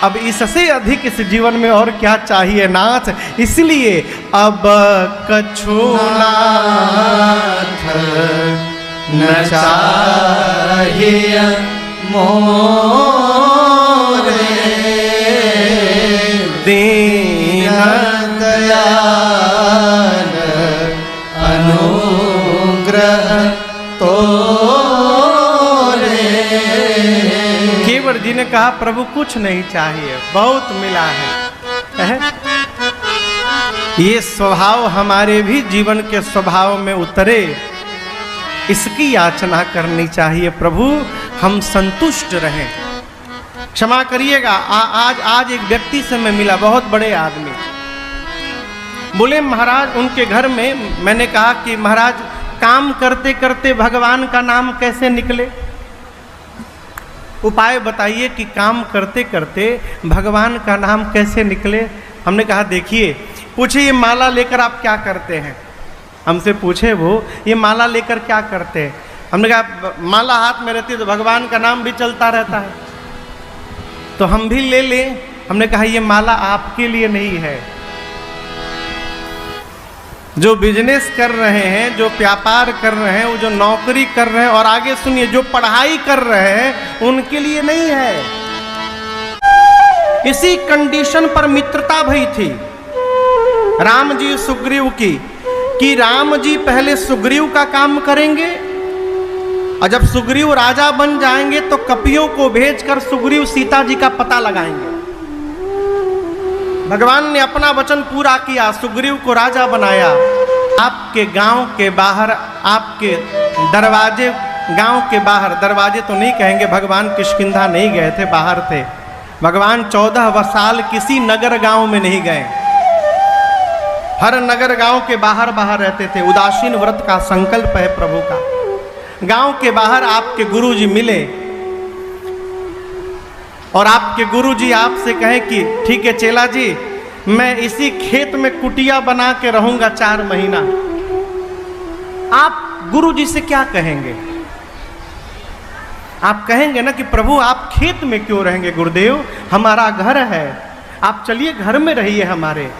अब इससे अधिक इस जीवन में और क्या चाहिए नाथ। इसलिए अब कछु नाथ न चाहिए मोरे दीन दयाल अनुग्रह तो। केवट जी ने कहा प्रभु कुछ नहीं चाहिए, बहुत मिला है। ये स्वभाव हमारे भी जीवन के स्वभाव में उतरे, इसकी याचना करनी चाहिए। प्रभु हम संतुष्ट रहें। क्षमा करिएगा, आज एक व्यक्ति से मैं मिला, बहुत बड़े आदमी। बोले महाराज उनके घर में, मैंने कहा कि महाराज काम करते करते भगवान का नाम कैसे निकले, उपाय बताइए कि काम करते करते भगवान का नाम कैसे निकले। हमने कहा देखिए, पूछे ये माला लेकर आप क्या करते हैं। हमसे पूछे वो ये माला लेकर क्या करते हैं। हमने कहा माला हाथ में रहती है तो भगवान का नाम भी चलता रहता है, तो हम भी ले लें। हमने कहा ये माला आपके लिए नहीं है, जो बिजनेस कर रहे हैं, जो व्यापार कर रहे हैं, वो जो नौकरी कर रहे हैं, और आगे सुनिए जो पढ़ाई कर रहे हैं उनके लिए नहीं है। इसी कंडीशन पर मित्रता भई थी राम जी सुग्रीव की, कि राम जी पहले सुग्रीव का काम करेंगे और जब सुग्रीव राजा बन जाएंगे तो कपियों को भेजकर सुग्रीव सीता जी का पता लगाएंगे। भगवान ने अपना वचन पूरा किया, सुग्रीव को राजा बनाया। आपके गांव के बाहर, आपके दरवाजे, गांव के बाहर, दरवाजे तो नहीं कहेंगे, भगवान किष्किंधा नहीं गए थे, बाहर थे। भगवान 14 साल किसी नगर गांव में नहीं गए, हर नगर गांव के बाहर बाहर रहते थे। उदासीन व्रत का संकल्प है प्रभु का। गांव के बाहर आपके गुरुजी मिले और आपके गुरुजी आपसे कहे कि ठीक है चेला जी, मैं इसी खेत में कुटिया बना के रहूंगा 4 महीना। आप गुरुजी से क्या कहेंगे? आप कहेंगे ना कि प्रभु आप खेत में क्यों रहेंगे गुरुदेव, हमारा घर है, आप चलिए घर में रहिए हमारे।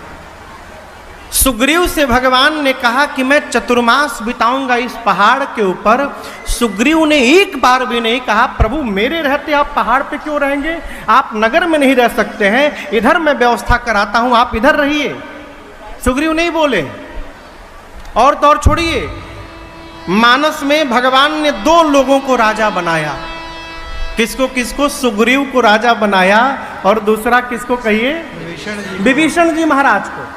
सुग्रीव से भगवान ने कहा कि मैं चतुर्मास बिताऊंगा इस पहाड़ के ऊपर। सुग्रीव ने एक बार भी नहीं कहा प्रभु मेरे रहते आप पहाड़ पे क्यों रहेंगे, आप नगर में नहीं रह सकते हैं, इधर मैं व्यवस्था कराता हूं, आप इधर रहिए। सुग्रीव नहीं बोले। और तो और छोड़िए, मानस में भगवान ने 2 लोगों को राजा बनाया। किसको किसको? सुग्रीव को राजा बनाया और दूसरा किसको कहिए? विभीषण जी महाराज को।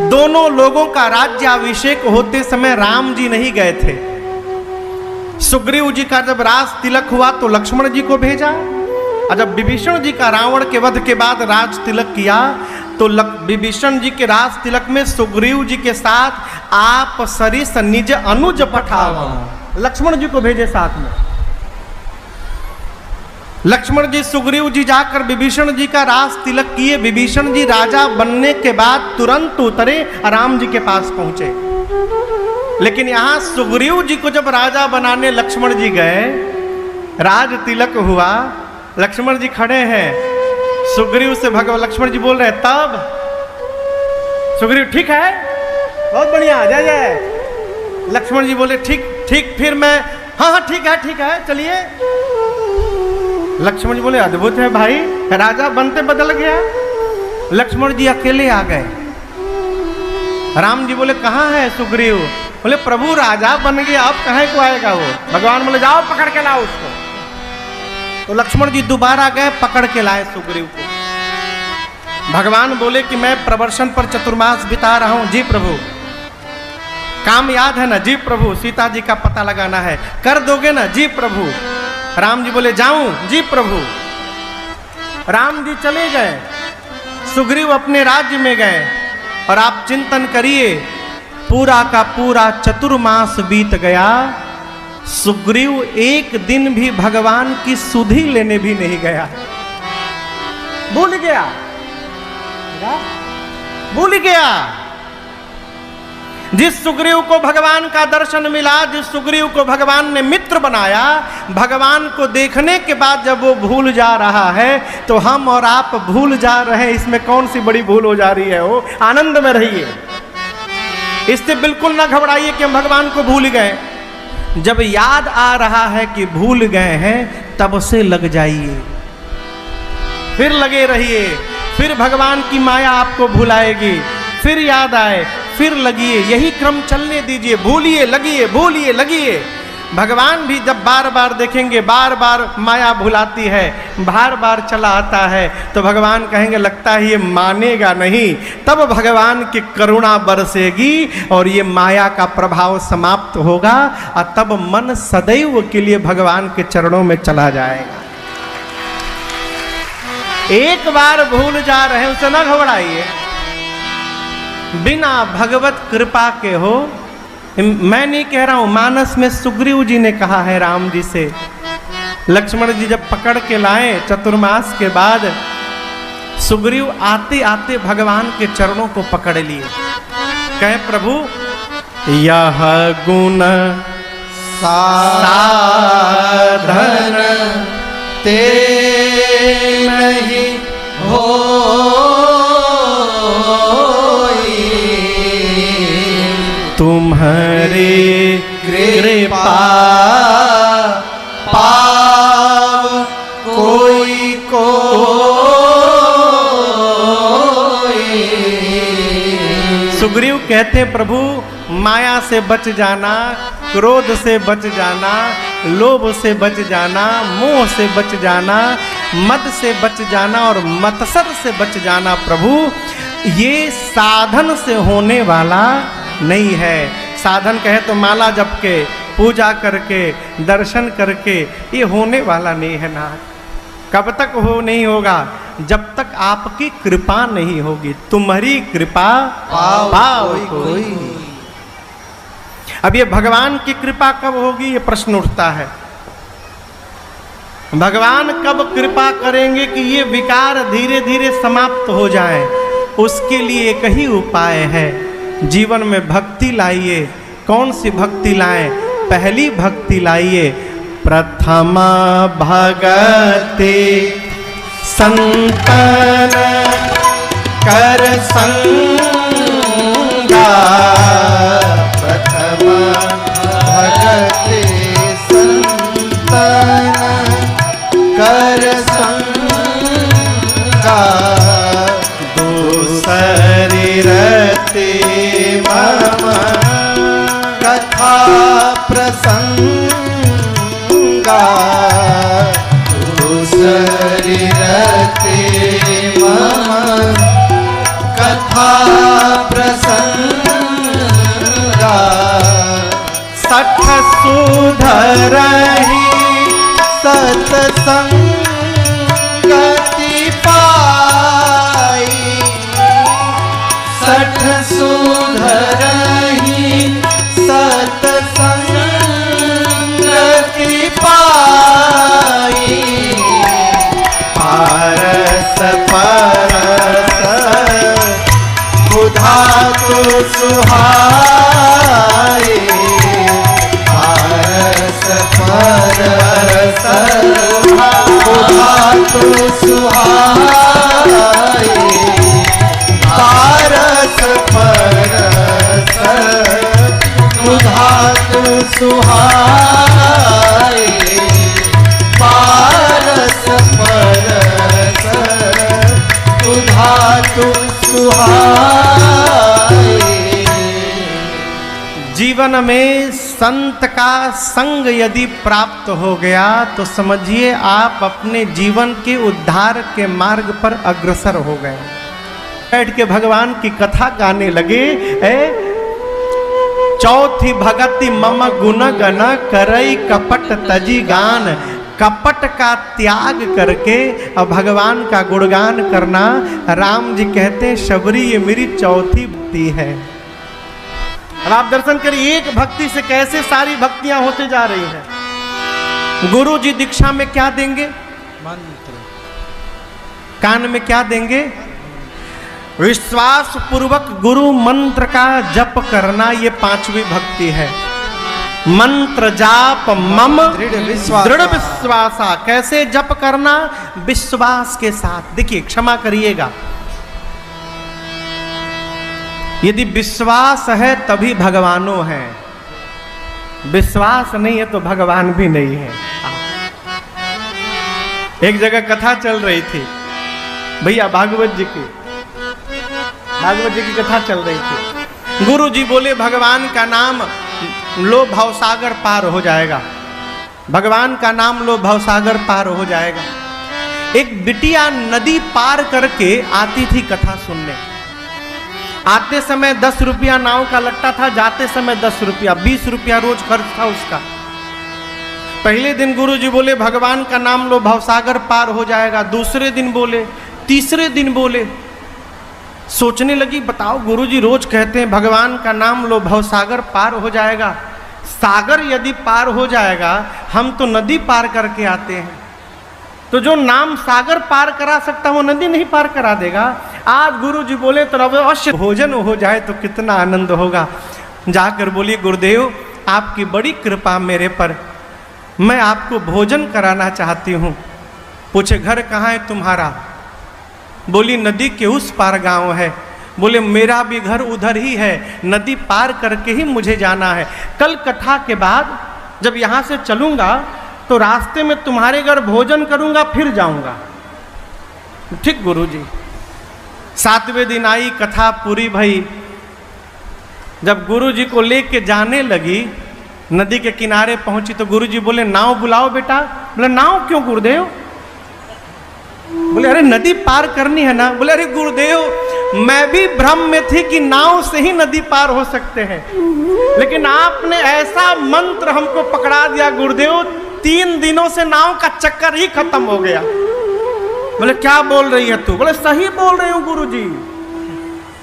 दोनों लोगों का राज्याभिषेक होते समय राम जी नहीं गए थे। सुग्रीव जी का जब राज तिलक हुआ तो लक्ष्मण जी को भेजा, और जब विभीषण जी का रावण के वध के बाद राज तिलक किया तो विभीषण जी के राज तिलक में सुग्रीव जी के साथ आप सरिस निज अनुज पठावा, लक्ष्मण जी को भेजे साथ में। लक्ष्मण जी सुग्रीव जी जाकर विभीषण जी का राज तिलक किए। विभीषण जी राजा बनने के बाद तुरंत उतरे, राम जी के पास पहुंचे। लेकिन यहां सुग्रीव जी को जब राजा बनाने लक्ष्मण जी गए, राज तिलक हुआ, लक्ष्मण जी खड़े हैं, सुग्रीव से भगवान लक्ष्मण जी बोल रहे हैं तब सुग्रीव ठीक है, बहुत बढ़िया, जय जय। लक्ष्मण जी बोले ठीक ठीक, फिर मैं हाँ ठीक है चलिए। लक्ष्मण जी बोले अद्भुत है भाई, राजा बनते बदल गया। लक्ष्मण जी अकेले आ गए। राम जी बोले कहाँ है सुग्रीव? बोले प्रभु राजा बन गया, अब कहाँ को आएगा वो? भगवान बोले जाओ पकड़ के लाओ उसको। तो लक्ष्मण जी दोबारा गए, पकड़ के लाए सुग्रीव को। भगवान बोले कि मैं प्रवर्षण पर चतुर्मास बिता रहा हूं। जी प्रभु। काम याद है ना? जी प्रभु। सीता जी का पता लगाना है, कर दोगे ना? जी प्रभु। राम जी बोले जाऊं? जी प्रभु। राम जी चले गए, सुग्रीव अपने राज्य में गए। और आप चिंतन करिए, पूरा का पूरा चतुर्मास बीत गया, सुग्रीव एक दिन भी भगवान की सुधि लेने भी नहीं गया। भूल गया। जिस सुग्रीव को भगवान का दर्शन मिला, जिस सुग्रीव को भगवान ने मित्र बनाया, भगवान को देखने के बाद जब वो भूल जा रहा है तो हम और आप भूल जा रहे हैं। इसमें कौन सी बड़ी भूल हो जा रही है? वो आनंद में रहिए, इससे बिल्कुल ना घबराइए कि हम भगवान को भूल गए। जब याद आ रहा है कि भूल गए हैं तब से लग जाइए, फिर लगे रहिए, फिर भगवान की माया आपको भुलाएगी, फिर याद आए फिर लगिए, यही क्रम चलने दीजिए। भूलिए लगिए, भूलिए लगिए। भगवान भी जब बार बार देखेंगे, बार बार माया भुलाती है, बार बार चला आता है, तो भगवान कहेंगे लगता है ये मानेगा नहीं। तब भगवान की करुणा बरसेगी और ये माया का प्रभाव समाप्त होगा, और तब मन सदैव के लिए भगवान के चरणों में चला जाएगा। एक बार भूल जा रहे हैं उसे ना घबराइए। बिना भगवत कृपा के हो, मैं नहीं कह रहा हूं, मानस में सुग्रीव जी ने कहा है राम जी से। लक्ष्मण जी जब पकड़ के लाए चतुर्मास के बाद, सुग्रीव आते आते भगवान के चरणों को पकड़ लिए। कहे प्रभु यह गुण साधन ते नहीं हो तुम्हारे कृपा पाव कोई सुग्रीव कहते प्रभु माया से बच जाना, क्रोध से बच जाना, लोभ से बच जाना, मोह से बच जाना, मद से बच जाना और मत्सर से बच जाना प्रभु, ये साधन से होने वाला नहीं है। साधन कहे तो माला जप के, पूजा करके, दर्शन करके, ये होने वाला नहीं है ना। कब तक हो नहीं होगा? जब तक आपकी कृपा नहीं होगी। तुम्हारी कृपा पाओ कोई। अब ये भगवान की कृपा कब होगी, ये प्रश्न उठता है। भगवान कब कृपा करेंगे कि ये विकार धीरे धीरे समाप्त हो जाएं? उसके लिए एक ही उपाय है, जीवन में भक्ति लाइए। कौन सी भक्ति लाएं? पहली भक्ति लाइए, प्रथमा भगति संतन कर संगा। प्रथमा भगति संतन कर संगा। दूसरी रति मम कथा प्रसंगा। दूसरी रति मम कथा प्रसंगा। सठ सुधरहि सत्संगति पाई। सठ सुधरहि सत्संगति पाई। पारस परस बुधा तो सुहाए। पारस परस बुधा तो सुहाए। पारस परस बुधा तो सुहाए। पारस परस बुधा तो सुहाए। जीवन में संत का संग यदि प्राप्त हो गया तो समझिए आप अपने जीवन के उद्धार के मार्ग पर अग्रसर हो गए। बैठ के भगवान की कथा गाने लगे। चौथी भगति मम गुण गण करई कपट तजी गान। कपट का त्याग करके अब भगवान का गुणगान करना। राम जी कहते हैं शबरी ये मेरी चौथी भक्ति है। अब आप दर्शन करिए, एक भक्ति से कैसे सारी भक्तियां होते जा रही हैं। गुरु जी दीक्षा में क्या देंगे? मंत्र। कान में क्या देंगे? विश्वास पूर्वक गुरु मंत्र का जप करना, ये पांचवी भक्ति है। मंत्र जाप मम दृढ़ विश्वासा। कैसे जप करना? विश्वास के साथ। देखिए, क्षमा करिएगा, यदि विश्वास है तभी भगवानों है, विश्वास नहीं है तो भगवान भी नहीं है। एक जगह कथा चल रही थी भैया, भागवत जी की कथा चल रही थी। गुरु जी बोले भगवान का नाम लो भवसागर पार हो जाएगा। भगवान का नाम लो भवसागर पार हो जाएगा। एक बिटिया नदी पार करके आती थी कथा सुनने। आते समय 10 रुपया नाव का लगता था, जाते समय 10 रुपया, 20 रुपया रोज खर्च था उसका। पहले दिन गुरुजी बोले भगवान का नाम लो भवसागर पार हो जाएगा। दूसरे दिन बोले, तीसरे दिन बोले। सोचने लगी, बताओ गुरुजी रोज कहते हैं भगवान का नाम लो भवसागर पार हो जाएगा। सागर यदि पार हो जाएगा, हम तो नदी पार करके आते हैं, तो जो नाम सागर पार करा सकता वो नदी नहीं पार करा देगा। आज गुरुजी बोले तो अवश्य भोजन हो जाए तो कितना आनंद होगा। जाकर बोली गुरुदेव आपकी बड़ी कृपा मेरे पर, मैं आपको भोजन कराना चाहती हूँ। पूछे घर कहाँ है तुम्हारा? बोली नदी के उस पार गांव है। बोले मेरा भी घर उधर ही है, नदी पार करके ही मुझे जाना है। कल कथा के बाद जब यहाँ से चलूँगा तो रास्ते में तुम्हारे घर भोजन करूँगा, फिर जाऊँगा। ठीक गुरुजी। 7वें दिन आई, कथा पूरी भई। जब गुरुजी को लेके जाने लगी, नदी के किनारे पहुंची तो गुरुजी बोले नाव बुलाओ बेटा। बोले नाव क्यों गुरुदेव? बोले अरे नदी पार करनी है ना। बोले अरे गुरुदेव मैं भी भ्रम में थी कि नाव से ही नदी पार हो सकते हैं, लेकिन आपने ऐसा मंत्र हमको पकड़ा दिया गुरुदेव, 3 दिनों से नाव का चक्कर ही खत्म हो गया। बोले क्या बोल रही है तू? बोले सही बोल रही हूँ गुरुजी।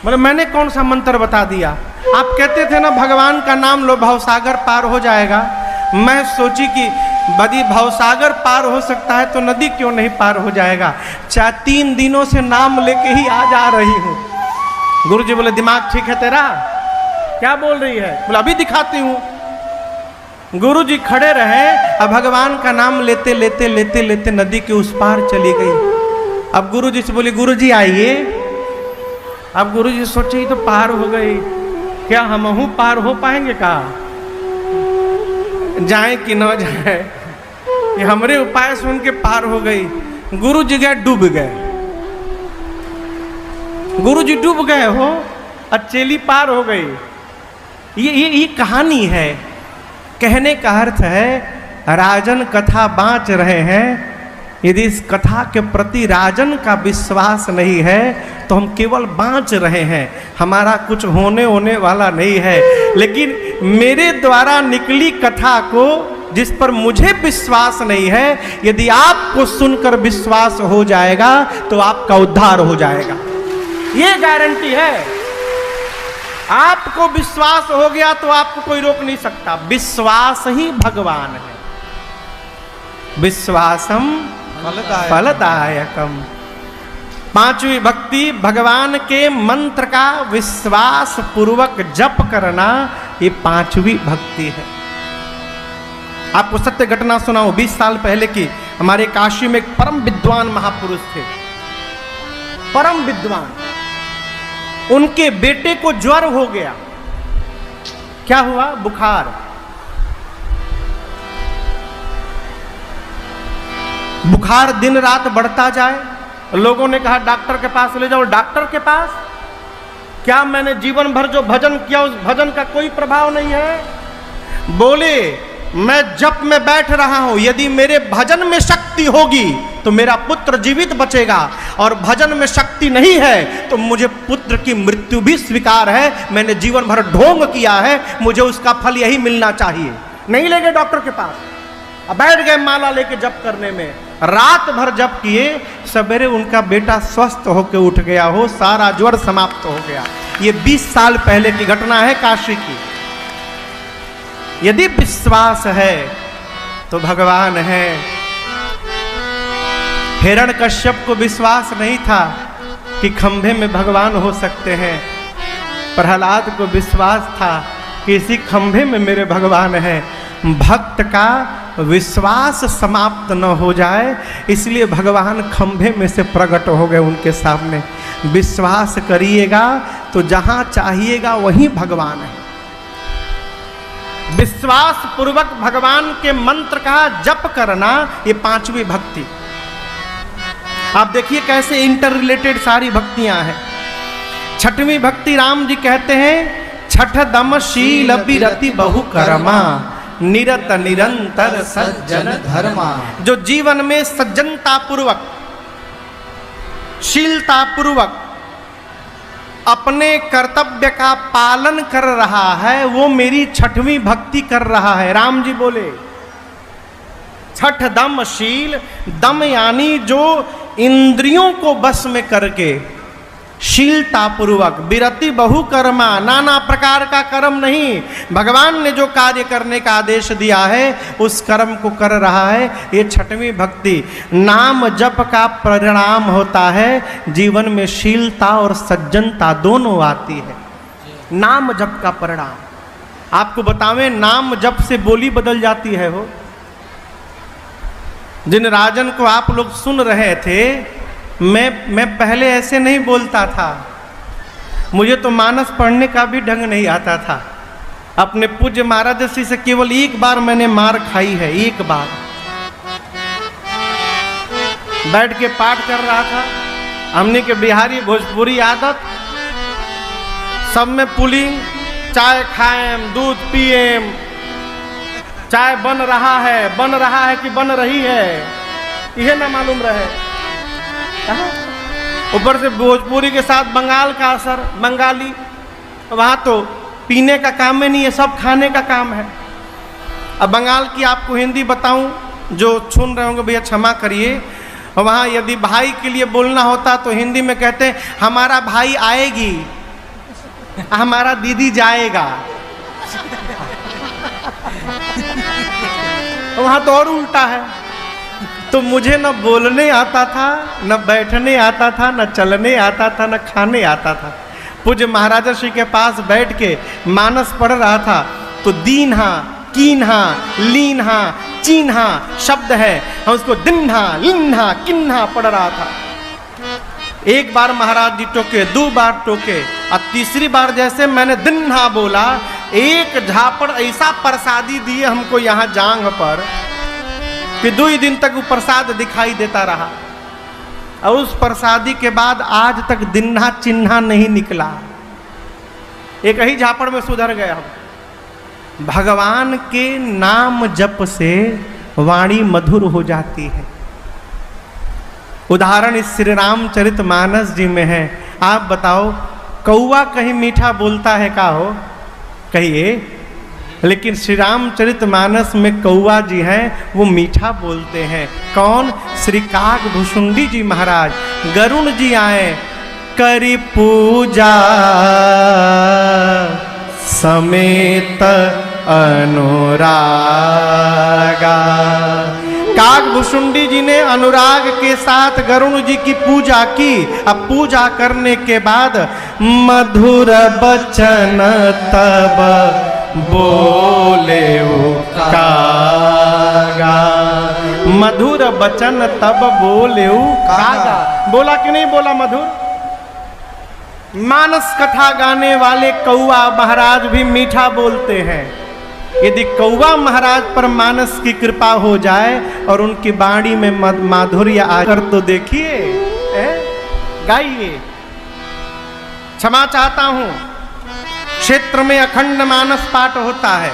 बोले मैंने कौन सा मंत्र बता दिया? आप कहते थे ना भगवान का नाम लो भवसागर पार हो जाएगा। मैं सोची कि यदि भवसागर पार हो सकता है तो नदी क्यों नहीं पार हो जाएगा। 3 दिनों से नाम लेके ही आ जा रही हूँ। गुरुजी बोले दिमाग ठीक है तेरा? क्या बोल रही है? बोले अभी दिखाती हूँ। गुरुजी खड़े रहे, अब भगवान का नाम लेते लेते लेते लेते नदी के उस पार चली गई। अब गुरुजी से बोली गुरुजी आइए। अब गुरुजी सोचे ही तो पार हो गई, क्या हमहू पार हो पाएंगे? का जाए कि न जाए, ये हमरे उपाय सुन के पार हो गई। गुरुजी गए, डूब गए। गुरुजी डूब गए हो, अचेली पार हो गई। ये कहानी है। कहने का अर्थ है राजन कथा बाँच रहे हैं। यदि इस कथा के प्रति राजन का विश्वास नहीं है तो हम केवल बाँच रहे हैं, हमारा कुछ होने वाला नहीं है। लेकिन मेरे द्वारा निकली कथा को जिस पर मुझे विश्वास नहीं है, यदि आपको सुनकर विश्वास हो जाएगा तो आपका उद्धार हो जाएगा, ये गारंटी है। आपको विश्वास हो गया तो आपको कोई रोक नहीं सकता। विश्वास ही भगवान है। विश्वासम फलदायकम। 5वीं भक्ति भगवान के मंत्र का विश्वास पूर्वक जप करना, ये 5वीं भक्ति है। आपको सत्य घटना सुनाऊं, 20 साल पहले की। हमारे काशी में एक परम विद्वान महापुरुष थे, परम विद्वान। उनके बेटे को ज्वर हो गया। क्या हुआ? बुखार। बुखार दिन रात बढ़ता जाए। लोगों ने कहा डॉक्टर के पास ले जाओ। डॉक्टर के पास? क्या मैंने जीवन भर जो भजन किया उस भजन का कोई प्रभाव नहीं है? बोले मैं जप में बैठ रहा हूं, यदि मेरे भजन में शक्ति होगी तो मेरा पुत्र जीवित बचेगा, और भजन में शक्ति नहीं है तो मुझे पुत्र की मृत्यु भी स्वीकार है। मैंने जीवन भर ढोंग किया है, मुझे उसका फल यही मिलना चाहिए। नहीं ले गए डॉक्टर के पास, अब बैठ गए माला लेके जप करने में। रात भर जप किए, सवेरे उनका बेटा स्वस्थ होकर उठ गया हो, सारा ज्वर समाप्त हो गया। ये 20 साल पहले की घटना है काशी की। यदि विश्वास है तो भगवान है। हिरण्यकश्यप को विश्वास नहीं था कि खंभे में भगवान हो सकते हैं। प्रहलाद को विश्वास था कि इसी खंभे में मेरे भगवान हैं। भक्त का विश्वास समाप्त न हो जाए, इसलिए भगवान खंभे में से प्रकट हो गए उनके सामने। विश्वास करिएगा तो जहां चाहिएगा वहीं भगवान है। विश्वास पूर्वक भगवान के मंत्र का जप करना, ये 5वीं भक्ति। आप देखिए कैसे इंटर रिलेटेड सारी भक्तियां हैं। 6वीं भक्ति राम जी कहते हैं, छठ दम शील बिरति बहु करमा, निरत निरंतर सज्जन धर्मा। जो जीवन में सज्जनता पूर्वक, शीलता पूर्वक अपने कर्तव्य का पालन कर रहा है, वो मेरी 6वीं भक्ति कर रहा है। राम जी बोले छठ दम शील, दम यानी जो इंद्रियों को बस में करके शीलता पूर्वक, विरति बहु कर्मा, नाना प्रकार का कर्म नहीं, भगवान ने जो कार्य करने का आदेश दिया है उस कर्म को कर रहा है। ये 6वीं भक्ति। नाम जप का परिणाम होता है जीवन में शीलता और सज्जनता दोनों आती है। नाम जप का परिणाम आपको बतावें, नाम जप से बोली बदल जाती है। हो जिन राजन को आप लोग सुन रहे थे, मैं पहले ऐसे नहीं बोलता था। मुझे तो मानस पढ़ने का भी ढंग नहीं आता था। अपने पूज्य महाराज श्री से केवल एक बार मैंने मार खाई है, एक बार। बैठ के पाठ कर रहा था, हमने के बिहारी भोजपुरी आदत, सब में पुलिंग, चाय खाएम, दूध पिएम, चाय बन रहा है कि बन रही है, यह ना मालूम रहे। ऊपर से भोजपुरी के साथ बंगाल का असर, बंगाली, वहाँ तो पीने का काम में नहीं है, सब खाने का काम है। अब बंगाल की आपको हिंदी बताऊं, जो सुन रहे होंगे भैया क्षमा करिए, वहाँ यदि भाई के लिए बोलना होता तो हिंदी में कहते हैं हमारा भाई आएगी, हमारा दीदी जाएगा। वहाँ तो और उल्टा है। तो मुझे न बोलने आता था, न बैठने आता था, न चलने आता था, न खाने आता था। पूज्य महाराजा श्री के पास बैठ के मानस पढ़ रहा था तो दीन्हा, कीन्हा, लीन्हा, चीन्हा शब्द है, हम उसको दिन्हा, लिन्हा, किन्हा पढ़ रहा था। एक बार महाराज जी टोके, 2 बार टोके, और तीसरी बार जैसे मैंने दिन्हा बोला, एक झापड़ ऐसा प्रसादी दिए हमको यहाँ जांघ पर कि 2 दिन तक वो प्रसाद दिखाई देता रहा। और उस प्रसादी के बाद आज तक दिन्हा चिन्हा नहीं निकला, एक ही झापड़ में सुधर गया हम। भगवान के नाम जप से वाणी मधुर हो जाती है। उदाहरण इस श्री रामचरित मानस जी में है। आप बताओ, कौवा कहीं मीठा बोलता है का हो? कहिए। लेकिन श्री रामचरित मानस में कौवा जी हैं, वो मीठा बोलते हैं। कौन? श्री काकभुषुंडी जी महाराज। गरुण जी आए, करी पूजा समेत अनुरागा। काकभुषुंडी जी ने अनुराग के साथ गरुण जी की पूजा की। अब पूजा करने के बाद मधुर बचन तब बोले कागा। मधुर बचन तब बोले कागा। बोला कि नहीं बोला मधुर? मानस कथा गाने वाले कौवा महाराज भी मीठा बोलते हैं। यदि कौवा महाराज पर मानस की कृपा हो जाए और उनकी वाणी में माधुर्य आकर तो देखिए, गाइए। क्षमा चाहता हूं, क्षेत्र में अखंड मानस पाठ होता है,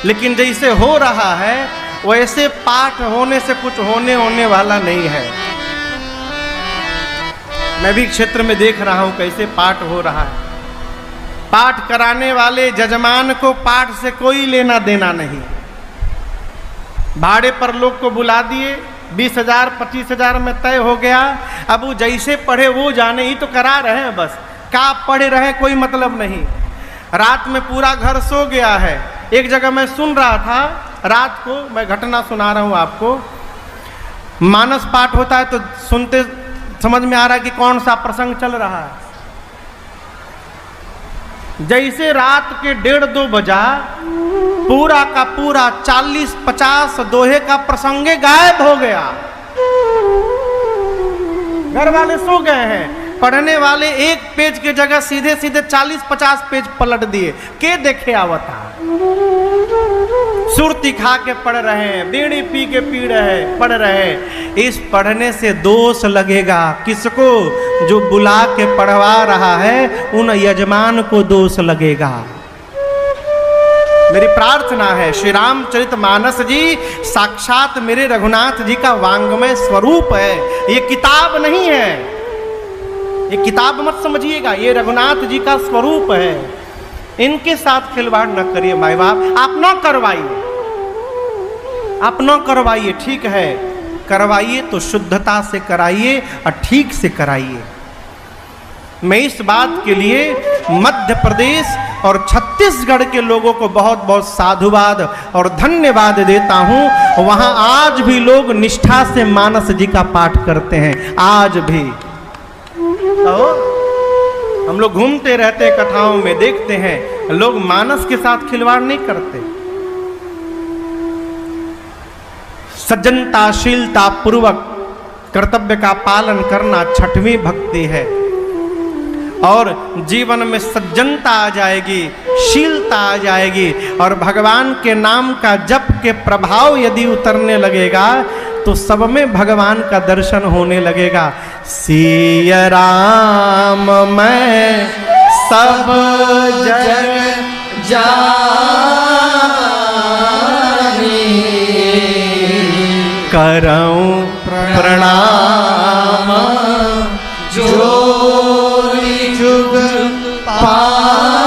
लेकिन जैसे हो रहा है वैसे पाठ होने से कुछ होने वाला नहीं है। मैं भी क्षेत्र में देख रहा हूं कैसे पाठ हो रहा है। पाठ कराने वाले जजमान को पाठ से कोई लेना देना नहीं। भाड़े पर लोग को बुला दिए, 20,000 25,000 में तय हो गया। अब वो जैसे पढ़े वो जाने, ही तो करा रहे हैं बस, का पढ़े रहे कोई मतलब नहीं। रात में पूरा घर सो गया है। एक जगह मैं सुन रहा था, रात को मैं घटना सुना रहा हूँ आपको। मानस पाठ होता है तो सुनते समझ में आ रहा है कि कौन सा प्रसंग चल रहा है। जैसे रात के 1:30-2 बजा, पूरा का पूरा 40-50 दोहे का प्रसंगे गायब हो गया। घर वाले सो गए हैं, पढ़ने वाले एक पेज के जगह सीधे सीधे 40-50 पेज पलट दिए। के देखे आवता, सुरती खा के पढ़ रहे हैं, बीड़ी पी के पढ़ रहे हैं। इस पढ़ने से दोष लगेगा किसको? जो बुला के पढ़वा रहा है उन यजमान को दोष लगेगा। मेरी प्रार्थना है, श्री रामचरित मानस जी साक्षात मेरे रघुनाथ जी का वांग्मय स्वरूप है। ये किताब नहीं है, ये किताब मत समझिएगा, ये रघुनाथ जी का स्वरूप है। इनके साथ खिलवाड़ न करिए माई बाप, आप न करवाइए, आप न करवाइए। ठीक है, करवाइए तो शुद्धता से कराइए और ठीक से कराइए। मैं इस बात के लिए मध्य प्रदेश और छत्तीसगढ़ के लोगों को बहुत बहुत साधुवाद और धन्यवाद देता हूँ। वहाँ आज भी लोग निष्ठा से मानस जी का पाठ करते हैं, आज भी। तो हम लोग घूमते रहते हैं, कथाओं में देखते हैं, लोग मानस के साथ खिलवाड़ नहीं करते। सज्जनताशीलता पूर्वक कर्तव्य का पालन करना 6वीं भक्ति है। और जीवन में सज्जनता आ जाएगी, शीलता आ जाएगी और भगवान के नाम का जप के प्रभाव यदि उतरने लगेगा तो सब में भगवान का दर्शन होने लगेगा। सिया राम मैं सब जग जानी, करऊं प्रणाम जोरी जुग पानी।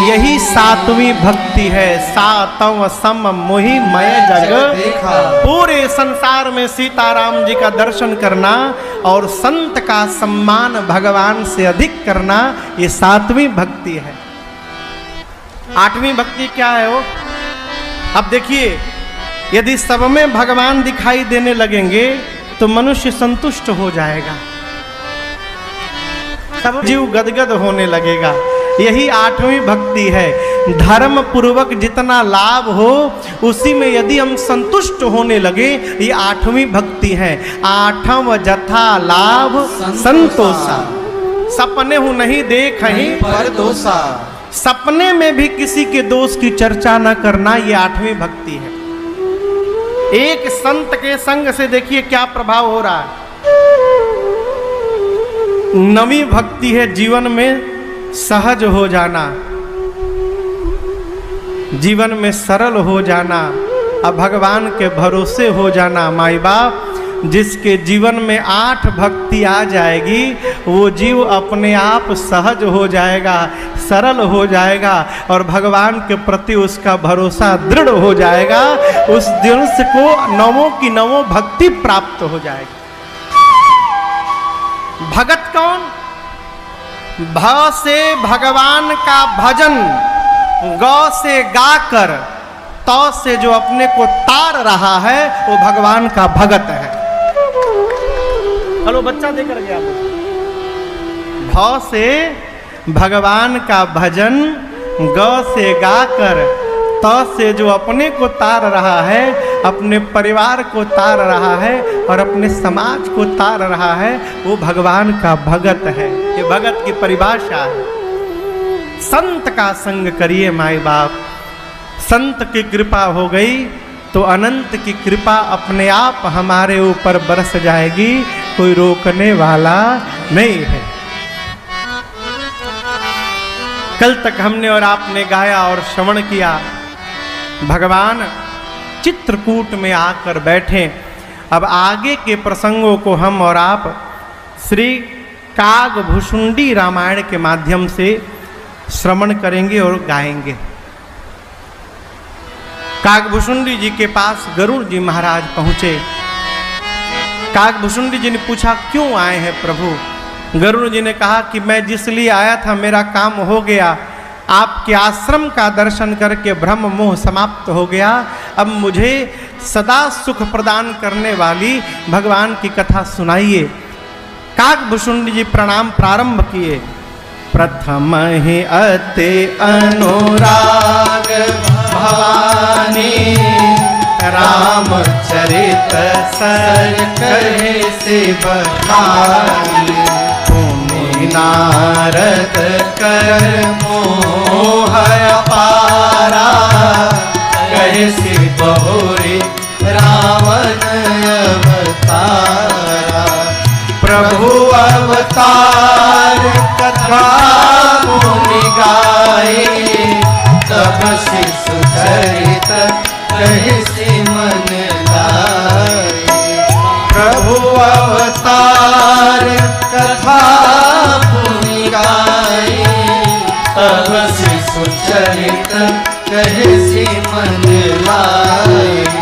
यही सातवीं भक्ति है। सातव सम मोहि मय जग देखा। पूरे संसार में सीताराम जी का दर्शन करना और संत का सम्मान भगवान से अधिक करना, ये सातवीं भक्ति है। आठवीं भक्ति क्या है वो? अब देखिए, यदि सब में भगवान दिखाई देने लगेंगे तो मनुष्य संतुष्ट हो जाएगा, सब जीव गदगद होने लगेगा। यही आठवीं भक्ति है। धर्म पूर्वक जितना लाभ हो उसी में यदि हम संतुष्ट होने लगे, ये आठवीं भक्ति है। आठव जथा लाभ संतोषा, सपने हूं नहीं देखहीं पर दोषा। सपने में भी किसी के दोष की चर्चा न करना, ये आठवीं भक्ति है। एक संत के संग से देखिए क्या प्रभाव हो रहा है। नवीं भक्ति है जीवन में सहज हो जाना, जीवन में सरल हो जाना, अब भगवान के भरोसे हो जाना। माई बाप जिसके जीवन में 8 भक्ति आ जाएगी वो जीव अपने आप सहज हो जाएगा, सरल हो जाएगा और भगवान के प्रति उसका भरोसा दृढ़ हो जाएगा। उस दिन को नवों की नवों भक्ति प्राप्त हो जाएगी। भगत कौन? भ से भगवान का भजन, ग से गाकर, त से जो अपने को तार रहा है वो भगवान का भगत है। हेलो बच्चा देकर गया। भ से भगवान का भजन, ग से गाकर, त से जो अपने को तार रहा है, अपने परिवार को तार रहा है और अपने समाज को तार रहा है, वो भगवान का भगत है। ये भगत की परिभाषा है। संत का संग करिए माई बाप, संत की कृपा हो गई तो अनंत की कृपा अपने आप हमारे ऊपर बरस जाएगी, कोई रोकने वाला नहीं है। कल तक हमने और आपने गाया और श्रवण किया, भगवान चित्रकूट में आकर बैठे। अब आगे के प्रसंगों को हम और आप श्री कागभुशुंडी रामायण के माध्यम से श्रवण करेंगे और गाएंगे। कागभुशुंडी जी के पास गरुड़ जी महाराज पहुंचे। कागभुशुंडी जी ने पूछा क्यों आए हैं प्रभु? गरुड़ जी ने कहा कि मैं जिस लिए आया था मेरा काम हो गया, आपके आश्रम का दर्शन करके भ्रम मोह समाप्त हो गया। अब मुझे सदा सुख प्रदान करने वाली भगवान की कथा सुनाइए। कागभुशुंडी जी प्रणाम प्रारंभ किए। प्रथम ही अति अनुराग भवानी, रामचरित सर कहे से बखानी। पुनि नारद कर मोह अपारा, कहे से बहुरी रावण अवतारा। प्रभु अवतार कथा मुनि गाए, तब शिशु चरित कहे से मन लाए। प्रभु अवतार कथा मुनि गाए, तब शिशु चरित कहे से मन लाए।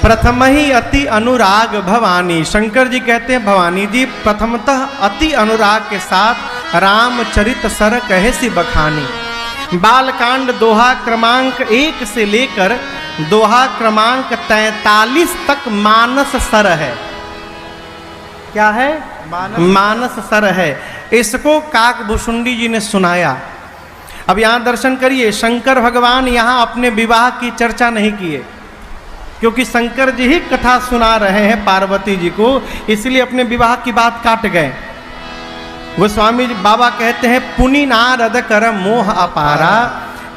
प्रथम ही अति अनुराग भवानी। शंकर जी कहते हैं भवानी जी प्रथमतः अति अनुराग के साथ रामचरित सर कहे सी बखानी। बालकांड दोहा क्रमांक 1 से लेकर दोहा क्रमांक 43 तक मानस सर है। क्या है? मानस सर है। इसको कागभुशुंडी जी ने सुनाया। अब यहाँ दर्शन करिए, शंकर भगवान यहाँ अपने विवाह की चर्चा नहीं किए, क्योंकि शंकर जी ही कथा सुना रहे हैं पार्वती जी को, इसलिए अपने विवाह की बात काट गए। गोस्वामी जी बाबा कहते हैं पुनि नारद कर मोह अपारा,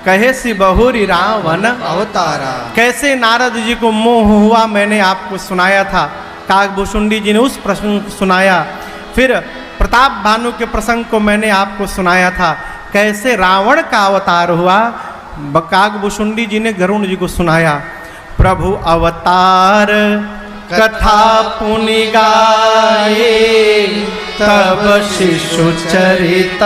कहे सि बहुरी रावण अवतारा। कैसे नारद जी को मोह हुआ मैंने आपको सुनाया था, काकभूषुंडी जी ने उस प्रसंग को सुनाया। फिर प्रताप भानु के प्रसंग को मैंने आपको सुनाया था, कैसे रावण का अवतार हुआ, काकभूषुंडी जी ने गरुण जी को सुनाया। प्रभु अवतार कथा पुनि गाए, तब शिशु चरित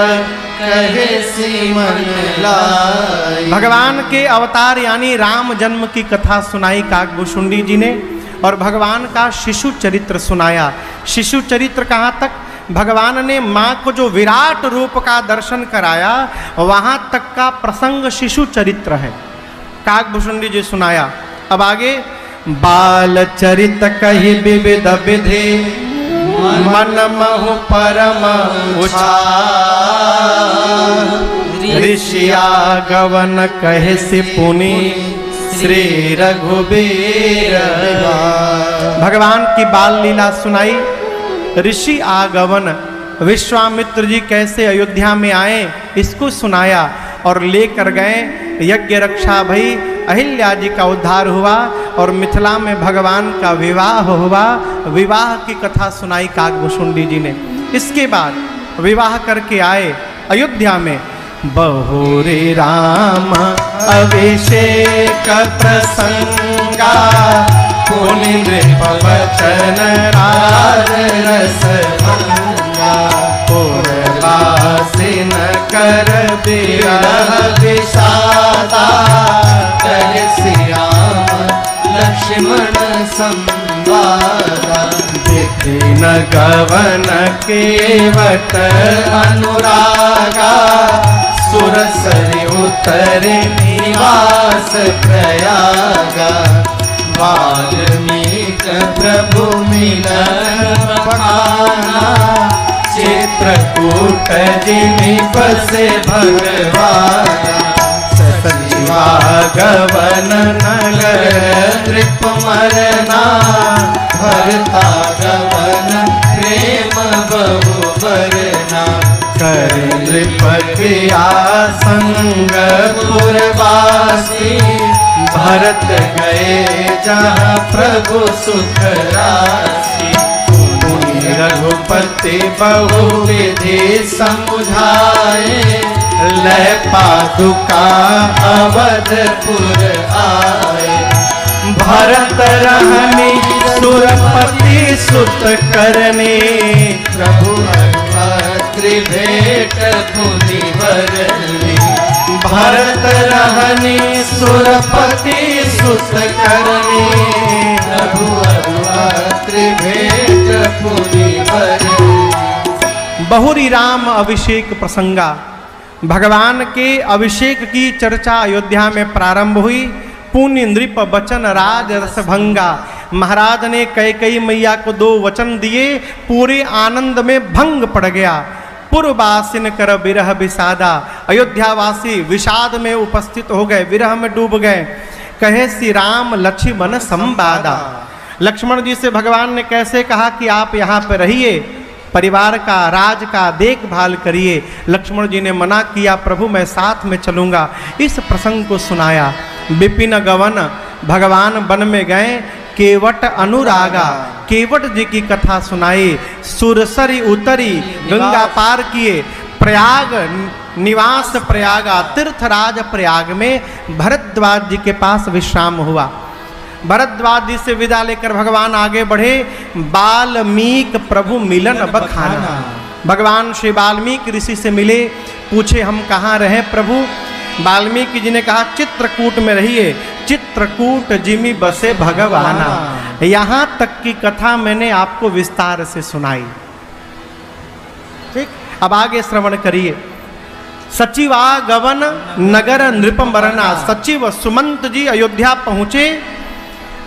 कहे सी मन लाए। भगवान के अवतार यानी राम जन्म की कथा सुनाई काकभूषुंडी जी ने, और भगवान का शिशु चरित्र सुनाया। शिशु चरित्र कहाँ तक, भगवान ने माँ को जो विराट रूप का दर्शन कराया वहाँ तक का प्रसंग शिशु चरित्र है, काकभूषुंडी जी सुनाया। अब आगे बाल चरित कही विविध विधि, मन महु परम ऋषिया गवन कहे से पुनि श्री रघुबीर। भगवान की बाल लीला सुनाई, ऋषि आगमन, विश्वामित्र जी कैसे अयोध्या में आए इसको सुनाया, और लेकर गए यज्ञ रक्षा भई, अहिल्या जी का उद्धार हुआ और मिथिला में भगवान का विवाह हुआ। विवाह की कथा सुनाई काकभूषुंडी जी ने। इसके बाद विवाह करके आए अयोध्या में, बहुरे राम अभिषेक प्रसंगा, पुनि नृप वचन राज रस भंगा, पुरवासिन कर विरह विषादा, कहे सी राम लक्ष्मण संवादा। विपिन गवन केवट अनुरागा, सुरसरि उतरे निवास प्रयागा, वाल्मीक प्रभु मिलन बखाना, चित्रकूट जिमि बसे भगवाना, सचिवा गवन नगर नृप मरना, भरता गवन प्रेम बहु बरना, कर नृपतिया संग पुरवासी, भरत गए जहाँ प्रभु सुख राशि। मुनि रघुपति बहु विधि समुझाए, लय पादुका अवधपुर आए। भरत रहनी सुरपति सुत करने, प्रभु त्रिभेट पुनि वरनी, भरत रहनी सुरपति सुत करने, प्रभु त्रिभेट पुनि वरनी। बहुरी राम अभिषेक प्रसंगा, भगवान के अभिषेक की चर्चा अयोध्या में प्रारंभ हुई। पुण्य नृप वचन राज रस भंगा, महाराज ने कैकेयी मैया को 2 वचन दिए, पूरे आनंद में भंग पड़ गया। पुरवासिन कर विरह विषादा, अयोध्यावासी विषाद में उपस्थित हो गए, विरह में डूब गए। कहे श्री राम लक्ष्मण संवादा, लक्ष्मण जी से भगवान ने कैसे कहा कि आप यहाँ पर रहिए, परिवार का राज का देखभाल करिए। लक्ष्मण जी ने मना किया, प्रभु मैं साथ में चलूँगा। इस प्रसंग को सुनाया। विपिन गवन, भगवान वन में गए, केवट अनुरागा, केवट जी की कथा सुनाई। सुरसरी उतरी, गंगा पार किए, प्रयाग निवास प्रयागा, तीर्थराज प्रयाग में भरद्वाज जी के पास विश्राम हुआ। भरद्वाज जी से विदा लेकर भगवान आगे बढ़े। वाल्मीक प्रभु मिलन बखाना, भगवान श्री वाल्मीकि ऋषि से मिले, पूछे हम कहाँ रहे प्रभु। वाल्मीकि जी ने कहा चित्रकूट में रहिए, चित्रकूट जिमि बसे भगवाना। यहाँ तक की कथा मैंने आपको विस्तार से सुनाई। ठीक, अब आगे श्रवण करिए। सचिवा गवन नगर नृपम वरना, सचिव सुमंत जी अयोध्या पहुँचे।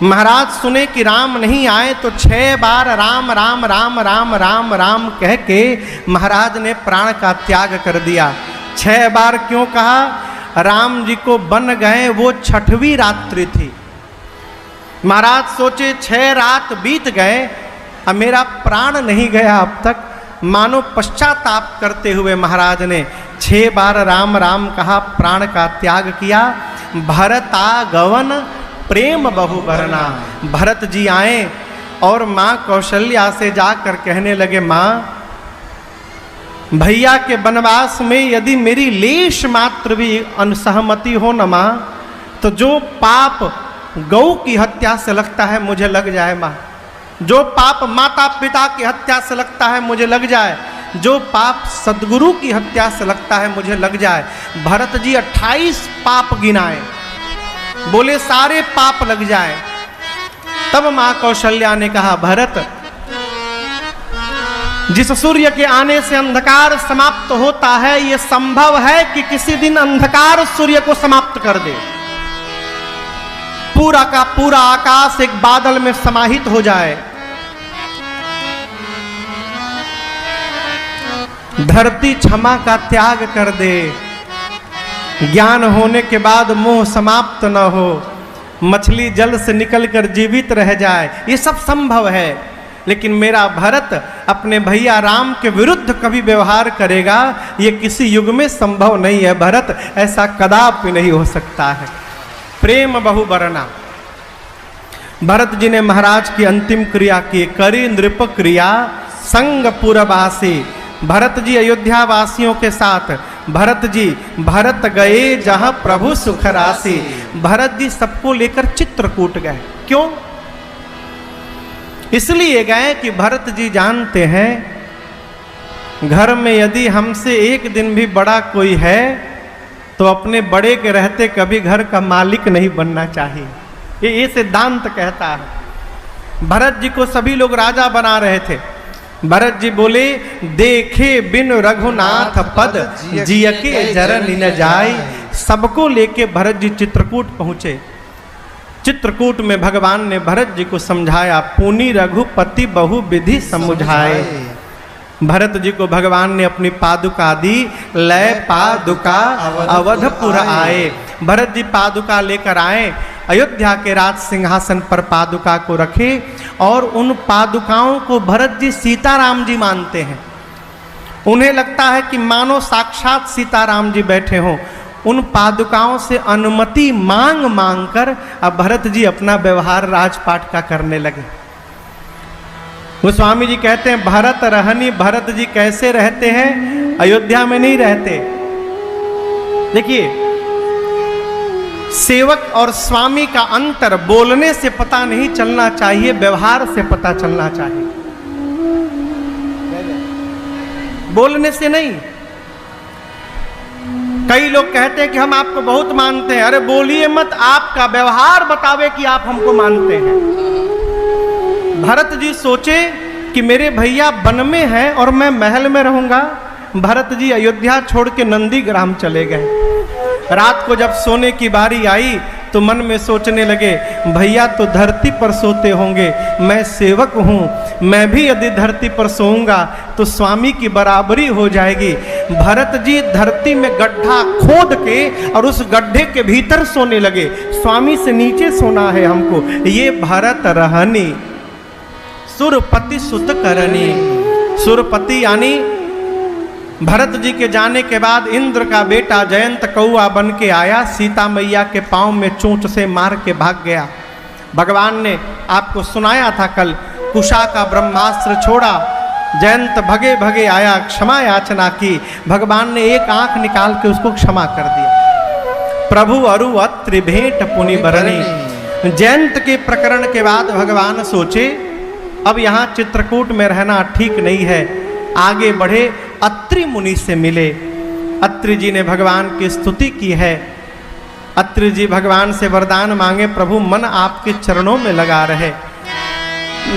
महाराज सुने कि राम नहीं आए तो 6 बार राम राम राम राम राम राम कह के महाराज ने प्राण का त्याग कर दिया। 6 बार क्यों कहा? राम जी को बन गए वो 6वीं रात्रि थी। महाराज सोचे 6 रात बीत गए, अब मेरा प्राण नहीं गया अब तक, मानो पश्चाताप करते हुए महाराज ने 6 बार राम राम कहा, प्राण का त्याग किया। भरतागवन प्रेम बहु बरना। भरत जी आए और माँ कौशल्या से जाकर कहने लगे, माँ भैया के वनवास में यदि मेरी लेश मात्र भी असहमति हो न माँ, तो जो पाप गौ की हत्या से लगता है मुझे लग जाए माँ, जो पाप माता पिता की हत्या से लगता है मुझे लग जाए, जो पाप सदगुरु की हत्या से लगता है मुझे लग जाए। भरत जी 28 पाप गिनाए, बोले सारे पाप लग जाए। तब मां कौशल्या ने कहा, भरत जिस सूर्य के आने से अंधकार समाप्त होता है, यह संभव है कि किसी दिन अंधकार सूर्य को समाप्त कर दे, पूरा का पूरा आकाश एक बादल में समाहित हो जाए, धरती क्षमा का त्याग कर दे, ज्ञान होने के बाद मोह समाप्त न हो, मछली जल से निकलकर जीवित रह जाए, ये सब संभव है। लेकिन मेरा भरत अपने भैया राम के विरुद्ध कभी व्यवहार करेगा, ये किसी युग में संभव नहीं है भरत, ऐसा कदापि नहीं हो सकता है। प्रेम बहु बरना। भरत जी ने महाराज की अंतिम क्रिया की, करी नृप क्रिया संग पुरवासी। भरत जी अयोध्या वासियों के साथ, भरत गए जहां प्रभु सुख राशि। भरत जी सबको लेकर चित्रकूट गए। क्यों? इसलिए गए कि भरत जी जानते हैं घर में यदि हमसे एक दिन भी बड़ा कोई है तो अपने बड़े के रहते कभी घर का मालिक नहीं बनना चाहिए। ये सिद्धांत कहता है। भरत जी को सभी लोग राजा बना रहे थे। भरत जी बोले, देखे बिन रघुनाथ पद जियके जरन न जाय। सबको लेके भरत जी चित्रकूट पहुंचे। चित्रकूट में भगवान ने भरत जी को समझाया, पुनि रघुपति बहु विधि समुझाए। भरत जी को भगवान ने अपनी पादुका दी, लय पादुका अवधपुर आए। भरत जी पादुका लेकर आए, अयोध्या के राज सिंहासन पर पादुका को रखे और उन पादुकाओं को भरत जी सीताराम जी मानते हैं। उन्हें लगता है कि मानो साक्षात सीताराम जी बैठे हों। उन पादुकाओं से अनुमति मांग मांग कर अब भरत जी अपना व्यवहार राजपाट का करने लगे। गोस्वामी जी कहते हैं, भरत रहनी। भरत जी कैसे रहते हैं? अयोध्या में नहीं रहते। देखिए, सेवक और स्वामी का अंतर बोलने से पता नहीं चलना चाहिए, व्यवहार से पता चलना चाहिए, बोलने से नहीं। कई लोग कहते हैं कि हम आपको बहुत मानते हैं। अरे बोलिए मत, आपका व्यवहार बतावे कि आप हमको मानते हैं। भरत जी सोचे कि मेरे भैया वन में हैं और मैं महल में रहूंगा। भरत जी अयोध्या छोड़ के नंदीग्राम चले गए। रात को जब सोने की बारी आई तो मन में सोचने लगे, भैया तो धरती पर सोते होंगे, मैं सेवक हूँ, मैं भी यदि धरती पर सोऊंगा तो स्वामी की बराबरी हो जाएगी। भरत जी धरती में गड्ढा खोद के और उस गड्ढे के भीतर सोने लगे। स्वामी से नीचे सोना है हमको। ये भरत रहनी। सुरपति सुत करनी। सुरपति यानी भरत जी के जाने के बाद इंद्र का बेटा जयंत कौआ बन के आया, सीता मैया के पांव में चोंच से मार के भाग गया। भगवान ने आपको सुनाया था कल, कुशा का ब्रह्मास्त्र छोड़ा, जयंत भगे भगे आया, क्षमा याचना की, भगवान ने एक आंख निकाल के उसको क्षमा कर दिया। प्रभु अरु अत्रि भेंट पुनि बरनी। जयंत के प्रकरण के बाद भगवान सोचे अब यहाँ चित्रकूट में रहना ठीक नहीं है, आगे बढ़े। अत्रि मुनि से मिले। अत्रि जी ने भगवान की स्तुति की है। अत्रि जी भगवान से वरदान मांगे, प्रभु मन आपके चरणों में लगा रहे।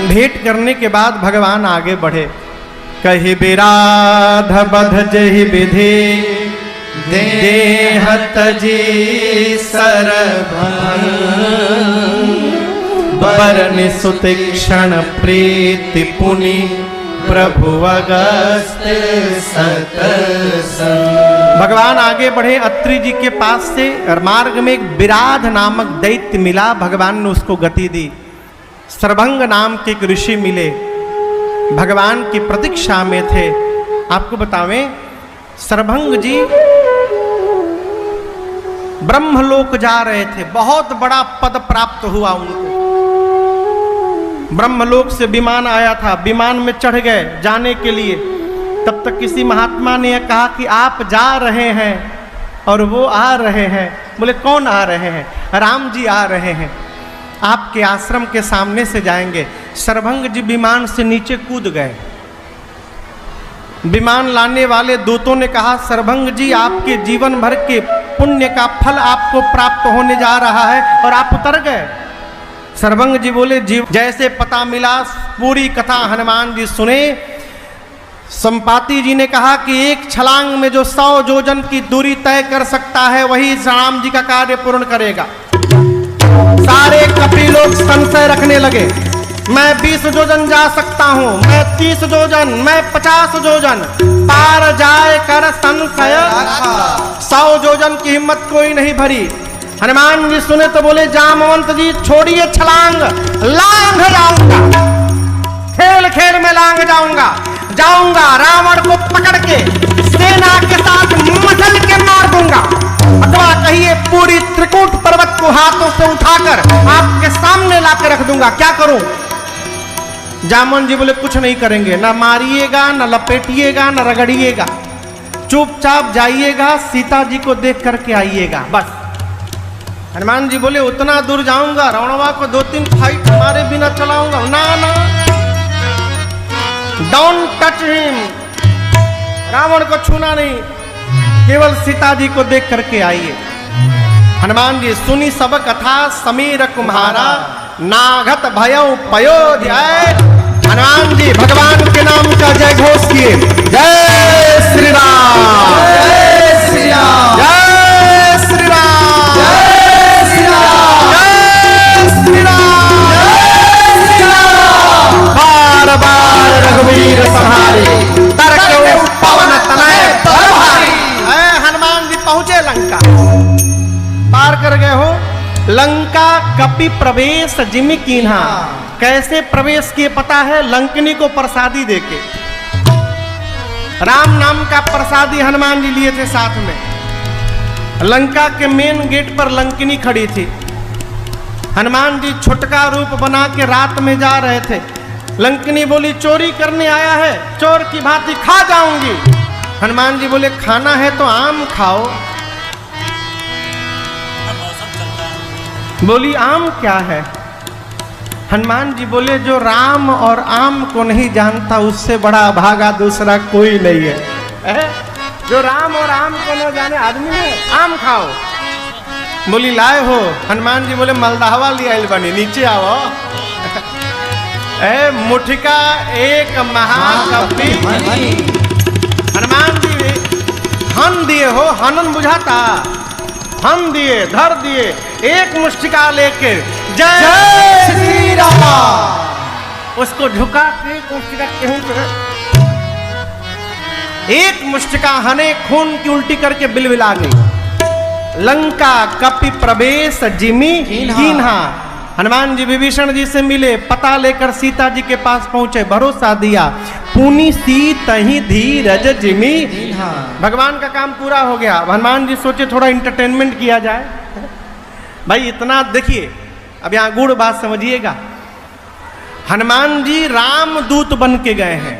भेंट करने के बाद भगवान आगे बढ़े। कहि बिराध बध जहि विधि देहत जी सरभन बरनि सुतीक्षण प्रीति पुनि प्रभु अगस्त सतसंग। भगवान आगे बढ़े अत्रि जी के पास से और मार्ग में एक बिराध नामक दैत्य मिला। भगवान ने उसको गति दी। सर्वभंग नाम के एक ऋषि मिले। भगवान की प्रतीक्षा में थे। आपको बतावें, सरभंग जी ब्रह्मलोक जा रहे थे, बहुत बड़ा पद प्राप्त हुआ उनको। ब्रह्मलोक से विमान आया था, विमान में चढ़ गए जाने के लिए। तब तक किसी महात्मा ने कहा कि आप जा रहे हैं और वो आ रहे हैं। बोले कौन आ रहे हैं? राम जी आ रहे हैं, आपके आश्रम के सामने से जाएंगे। सरभंग जी विमान से नीचे कूद गए। विमान लाने वाले दूतों ने कहा, सरभंग जी आपके जीवन भर के पुण्य का फल आपको प्राप्त होने जा रहा है, और आप उतर गए। सरभंग जी बोले, जीव जैसे पता मिला पूरी कथा हनुमान जी सुने। संपाति जी ने कहा कि एक छलांग में जो 100 योजन की दूरी तय कर सकता है वही राम जी का कार्य पूर्ण करेगा। सारे कपि लोग संशय रखने लगे, मैं 20 योजन जा सकता हूं, मैं 30 योजन, मैं 50 योजन, पार जाए कर संशय 100 योजन की हिम्मत कोई नहीं भरी। हनुमान जी सुने तो बोले, जामवंत जी छोड़िए छलांग, लांघ जाऊंगा, खेल खेल में लांघ जाऊंगा, रावण को पकड़ के सेना के साथ मसल के मार दूंगा, अथवा कहिए पूरी त्रिकूट पर्वत को हाथों से उठाकर आपके सामने लाकर रख दूंगा, क्या करूं? जामवंत जी बोले, कुछ नहीं करेंगे, ना मारिएगा, ना लपेटिएगा, ना रगड़िएगा, चुपचाप जाइएगा, सीता जी को देख करके आइएगा, बस। हनुमान जी बोले, उतना दूर जाऊंगा, रावणवा को 2-3 फाइट हमारे बिना चलाऊंगा, ना ना, डोंट टच हिम, रावण को छूना नहीं, केवल सीता जी को देख करके आइए। हनुमान जी सुनी सब कथा समीर कुम्हारा, नाघत भयो पयोध्याय। हनुमान जी भगवान के नाम का जय घोष किए, जय श्री राम, जय श्री राम, जय श्री राम, जय श्री राम, जय श्री राम, जय श्री राम। बार बार रघुवीर संहारे, तर्क पवन तनय बल भारी। हनुमान जी पहुंचे लंका, पार कर गए हो लंका, कपि प्रवेश जिमि कीन्हा। कैसे प्रवेश किए पता है? लंकिनी को प्रसादी देके, राम नाम का प्रसादी हनुमान जी लिए थे साथ में। लंका के मेन गेट पर लंकिनी खड़ी थी। हनुमान जी छोटका रूप बना के रात में जा रहे थे। लंकिनी बोली, चोरी करने आया है, चोर की भांति खा जाऊंगी। हनुमान जी बोले, खाना है तो आम खाओ। बोली, आम क्या है? हनुमान जी बोले, जो राम और आम को नहीं जानता उससे बड़ा भागा दूसरा कोई नहीं है। जो राम और आम को न जाने आदमी है, आम खाओ। बोली, लाए हो? हनुमान जी बोले, मलदाहवा ले आइल बनी, नीचे आओ। मुठिका एक महाकपि, हनुमान जी हन दिए हो, हनन बुझाता, हम दिए, धर दिए, एक मुष्टिका लेके जय श्री राम, उसको झुका के एक मुष्टिका हने खून की उल्टी करके बिलबिला गई। लंका कपि प्रवेश जिमि कीन्हा। हनुमान जी विभीषण जी से मिले, पता लेकर सीता जी के पास पहुंचे, भरोसा दिया, पुनि सीत ही धीरज जिमि। भगवान का काम पूरा हो गया। हनुमान जी सोचे थोड़ा इंटरटेनमेंट किया जाए। भाई इतना देखिए, अब यहाँ गूढ़ बात समझिएगा। हनुमान जी रामदूत बन के गए हैं।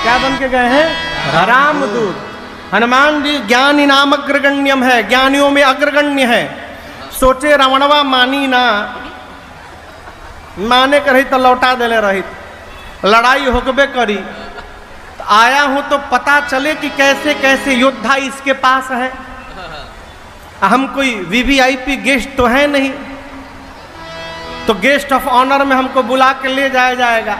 क्या बन के गए हैं? रामदूत। हनुमान जी ज्ञानी नाम अग्रगण्यम है, ज्ञानियों में अग्रगण्य है। सोचे रावणवा मानी ना, माने कर रही तो लौटा देले रही, लड़ाई होकबे करी। तो आया हूं तो पता चले कि कैसे कैसे योद्धा इसके पास है। हम कोई वीवीआईपी गेस्ट तो है नहीं, तो गेस्ट ऑफ ऑनर में हमको बुला के ले जाया जाएगा।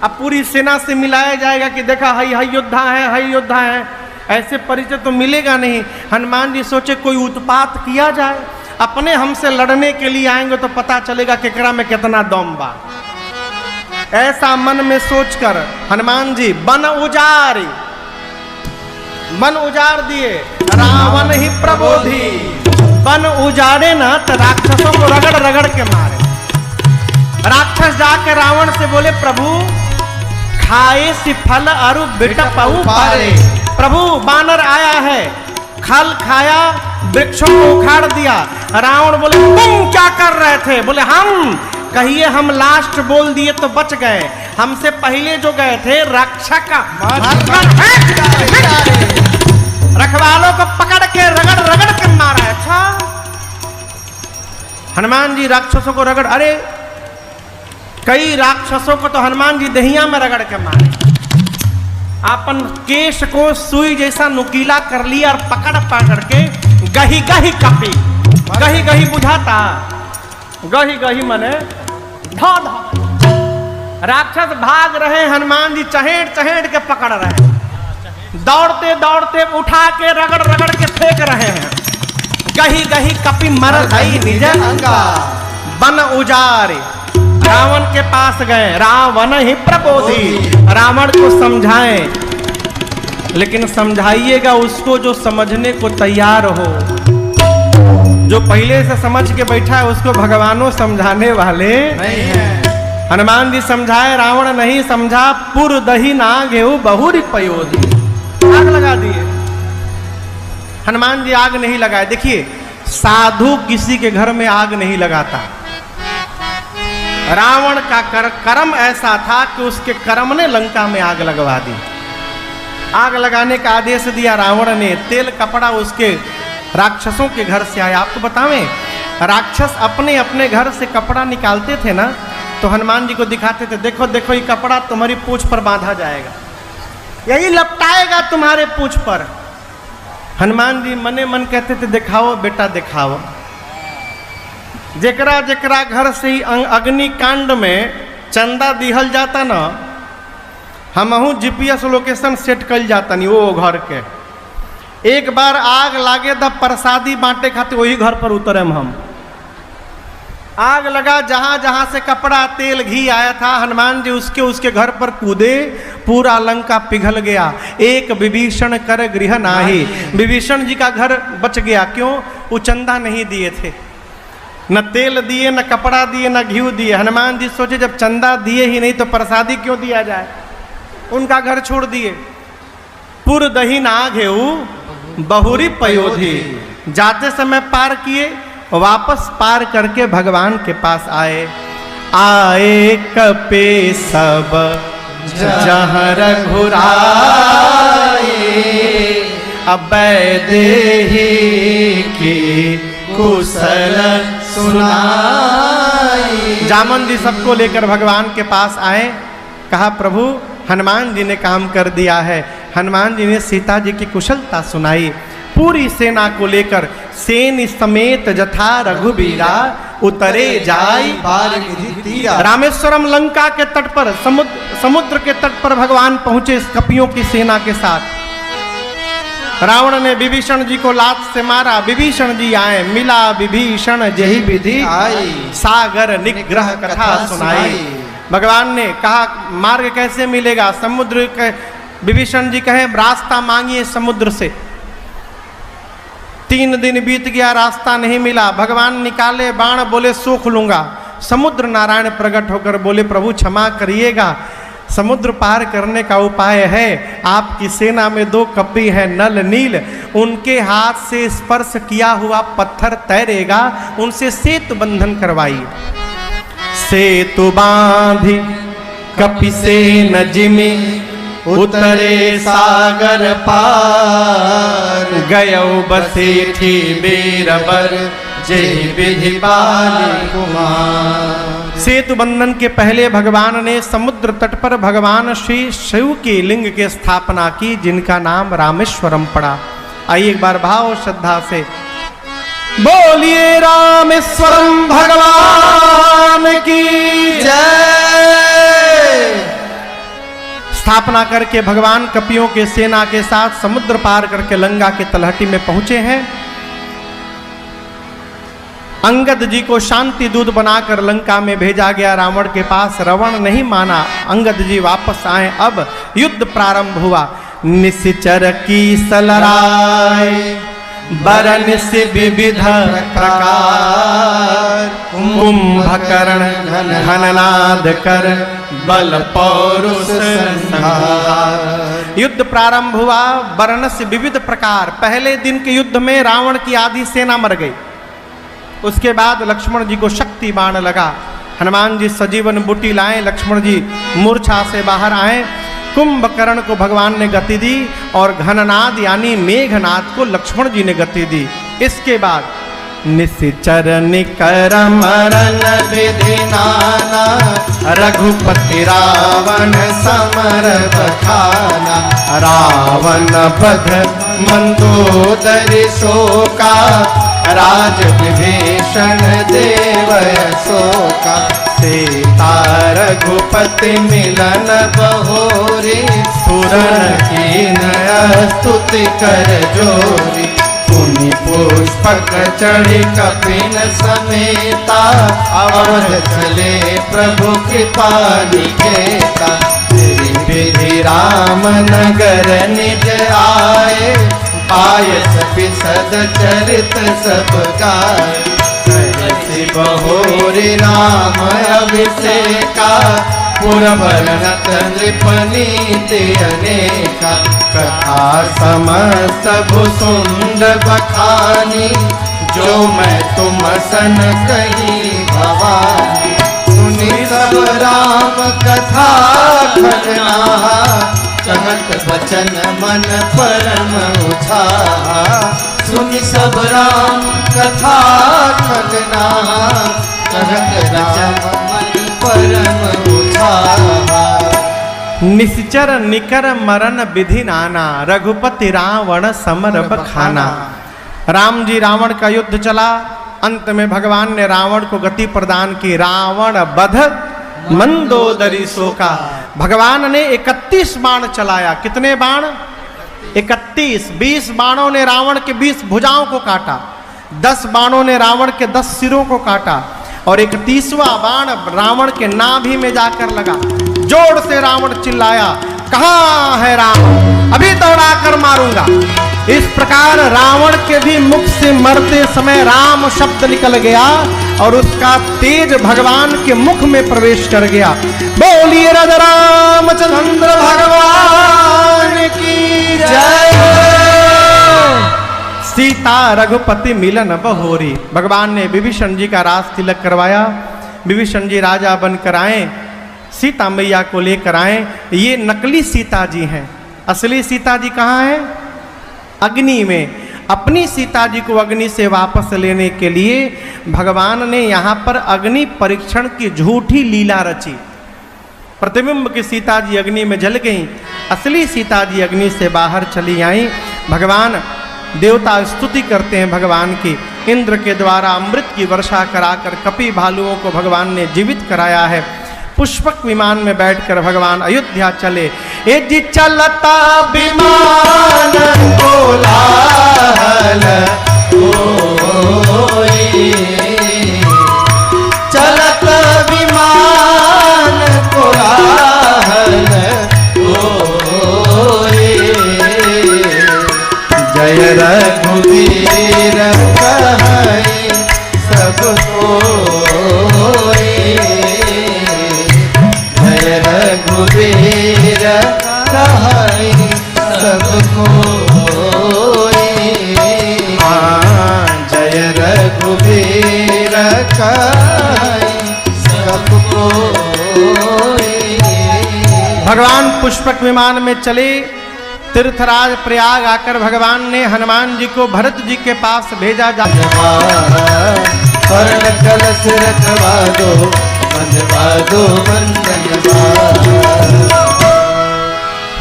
अब पूरी सेना से मिलाया जाएगा कि देखा हाई योद्धा है, हाई योद्धा है। ऐसे परिचय तो मिलेगा नहीं। हनुमान जी सोचे कोई उत्पात किया जाए, अपने हमसे लड़ने के लिए आएंगे तो पता चलेगा केकरा में कितना दम बा। ऐसा मन में सोचकर हनुमान जी वन उजारी, वन उजार दिए। रावण ही प्रबोधी, वन उजाड़े ना तो राक्षसों को रगड़ रगड़ के मारे। राक्षस जाकर रावण से बोले प्रभु खाए सी फल अरु बिटपऊ पारे। प्रभु बानर आया है, खल खाया, वृक्षों को उखाड़ दिया। रावण बोले तुम क्या कर रहे थे? बोले हम। कहिए हम लास्ट बोल दिए तो बच गए, हमसे पहले जो गए थे रक्षक रखवालों को पकड़ के रगड़ रगड़ के मारा। अच्छा हनुमान जी राक्षसों को रगड़, अरे कई राक्षसों को तो हनुमान जी दहिया में रगड़ के मारे। अपन केश को सुई जैसा नुकीला कर लिया और पकड़ पकड़ के गही गही कपी। गही गही बुझाता, गही गही मने धा धा। राक्षस भाग रहे, हनुमान जी चहेड़ चहेड़ के पकड़ रहे, दौड़ते दौड़ते उठा के रगड़ रगड़ के फेंक रहे हैं। गही गही कपी मर गई निज अंगा बन उजारे। रावण के पास गए, रावण ही प्रबोधी, रावण को समझाएं, लेकिन समझाइएगा उसको जो समझने को तैयार हो। जो पहले से समझ के बैठा है उसको भगवानों समझाने वाले नहीं है। हनुमान जी समझाए, रावण नहीं समझा। पुर दही ना घेऊ बहुरी पयोधी, आग लगा दिए। हनुमान जी आग नहीं लगाए। देखिए साधु किसी के घर में आग नहीं लगाता। रावण का कर्म ऐसा था कि उसके कर्म ने लंका में आग लगवा दी। आग लगाने का आदेश दिया रावण ने। तेल कपड़ा उसके राक्षसों के घर से आया। आपको बतावें, राक्षस अपने अपने घर से कपड़ा निकालते थे ना, तो हनुमान जी को दिखाते थे, देखो देखो ये कपड़ा तुम्हारी पूंछ पर बांधा जाएगा, यही लपटाएगा तुम्हारे पूंछ पर। हनुमान जी मने मन कहते थे दिखाओ बेटा दिखाओ। जेकरा जेकरा घर से ही अग्निकांड में चंदा दिहल जाता ना, हमहू जीपीएस लोकेशन सेट कल जाता नहीं वो घर के। एक बार आग लागे तब प्रसादी बांटे खाते वही घर पर उतरे हम। आग लगा, जहां जहां से कपड़ा तेल घी आया था, हनुमान जी उसके घर पर कूदे, पूरा लंका पिघल गया। एक विभीषण कर गृह नाही। विभीषण जी का घर बच गया। क्यों? वो चंदा नहीं दिए थे, न तेल दिए, न कपड़ा दिए, न घी दिए। हनुमान जी सोचे जब चंदा दिए ही नहीं तो प्रसादी क्यों दिया जाए, उनका घर छोड़ दिए। पुर दही ना घेऊ बहुरी पयोधी। जाते समय पार किए, वापस पार करके भगवान के पास आए। आए कपे सब जहाँ रघुराए, अब देही की कुशल सुनाई। जामन जी सबको लेकर भगवान के पास आए। कहा प्रभु हनुमान जी ने काम कर दिया है। हनुमान जी ने सीता जी की कुशलता सुनाई। पूरी सेना को लेकर सेन समेत जथा रघुबीरा उतरे जाई तीरा। रामेश्वरम लंका के तट पर समुद्र के तट पर भगवान पहुंचे कपियों की सेना के साथ। रावण ने विभीषण जी को लात से मारा। विभीषण जी आए, मिला विभीषण जही विधि आई, सागर निग्रह कथा सुनाई। भगवान ने कहा मार्ग कैसे मिलेगा? समुद्र के विभीषण जी कहे रास्ता मांगिए समुद्र से। 3 दिन बीत गया, रास्ता नहीं मिला। भगवान निकाले बाण, बोले सोख लूंगा। समुद्र नारायण प्रकट होकर बोले प्रभु क्षमा करिएगा, समुद्र पार करने का उपाय है। आपकी सेना में 2 कपी है नल नील, उनके हाथ से स्पर्श किया हुआ पत्थर तैरेगा, उनसे सेतु बंधन करवाइए। सेतु बांधी कपि से न जिमी, उतरे सागर पार, गयो बसेठी बीरबर जय विधि बाली कुमार। सेतु बंधन के पहले भगवान ने समुद्र तट पर भगवान श्री शिव के लिंग की स्थापना की, जिनका नाम रामेश्वरम पड़ा। आइए एक बार भाव श्रद्धा से बोलिए रामेश्वरम भगवान की जय। स्थापना करके भगवान कपियों के सेना के साथ समुद्र पार करके लंका के तलहटी में पहुंचे हैं। अंगद जी को शांति दूत बनाकर लंका में भेजा गया रावण के पास। रावण नहीं माना, अंगद जी वापस आए। अब युद्ध प्रारंभ हुआ। निश्चर की सलराय बरन से विविध प्रकार, कुंभकर्ण घननाद कर बल पौरुष संहार। युद्ध प्रारंभ हुआ, बरन से विविध प्रकार। पहले दिन के युद्ध में रावण की आधी सेना मर गई। उसके बाद लक्ष्मण जी को शक्ति बाण लगा। हनुमान जी सजीवन बूटी लाए, लक्ष्मण जी मूर्छा से बाहर आए। कुंभकर्ण को भगवान ने गति दी और घननाद यानी मेघनाद को लक्ष्मण जी ने गति दी। इसके बाद निश्चर निकर मरण विधि नाना, रघुपति रावण समर बखाना। रावण बध मंदोदरी शोका, राज विभीषण देव शोका। सीता रघुपति मिलन बहोरी, सुरन कीन स्तुति कर जोरी। पुनि पुष्पक चढ़ी कपिन समेता, अवध चले प्रभु कृपा निकेता। विधि राम नगर निज आए, पायस विशद चरित सब गाए। बहोरी राम अभिषेका, पुरवरनत नृप नीति अनेका। कथा समस्त भुसुंड बखानी, जो मैं तुम सन कही भवानी। सुनी सब राम कथा खजना, कहत बचन मन परम उछाहा। सुनि सब राम कथा खजना, कहत बचन मन परम उछाहा। निश्चर निकर मरण विधि नाना, रघुपति रावण समर बखाना। राम जी रावण का युद्ध चला। अंत में भगवान ने रावण को गति प्रदान की। रावण बध मंदोदरी शोका। भगवान ने 31 बाण चलाया। कितने बाण? 31। 20 बाणों ने रावण के 20 भुजाओं को काटा, 10 बाणों ने रावण के 10 सिरों को काटा और 31वां बाण रावण के नाभि में जाकर लगा। जोर से रावण चिल्लाया, कहाँ है राम? अभी दौड़ा कर मारूंगा। इस प्रकार रावण के भी मुख से मरते समय राम शब्द निकल गया और उसका तेज भगवान के मुख में प्रवेश कर गया। बोलिए राजा रामचंद्र भगवान की जय। सीता रघुपति मिलन बहोरी। भगवान ने विभीषण जी का राज तिलक करवाया। विभीषण जी राजा बनकर आए, सीता मैया को लेकर आए। ये नकली सीता जी हैं, असली सीता जी कहाँ हैं? अग्नि में। अपनी सीता जी को अग्नि से वापस लेने के लिए भगवान ने यहाँ पर अग्नि परीक्षण की झूठी लीला रची। प्रतिबिंब की सीता जी अग्नि में जल गईं, असली सीता जी अग्नि से बाहर चली आईं। भगवान देवता स्तुति करते हैं भगवान की। इंद्र के द्वारा अमृत की वर्षा कराकर कपि भालुओं को भगवान ने जीवित कराया है। पुष्पक विमान में बैठकर भगवान अयोध्या चले। ए जी चलता विमान कोलाहल होए, चलत विमान कोलाहल होए। जय रघुवीर कहे सब कोई, जय रघुवीर कहे सब कोई। जय रघुवीर कहे सब कोई। भगवान पुष्पक विमान में चले। तीर्थराज प्रयाग आकर भगवान ने हनुमान जी को भरत जी के पास भेजा। स्वर्ण कलश रखवा दो, बंधवा दो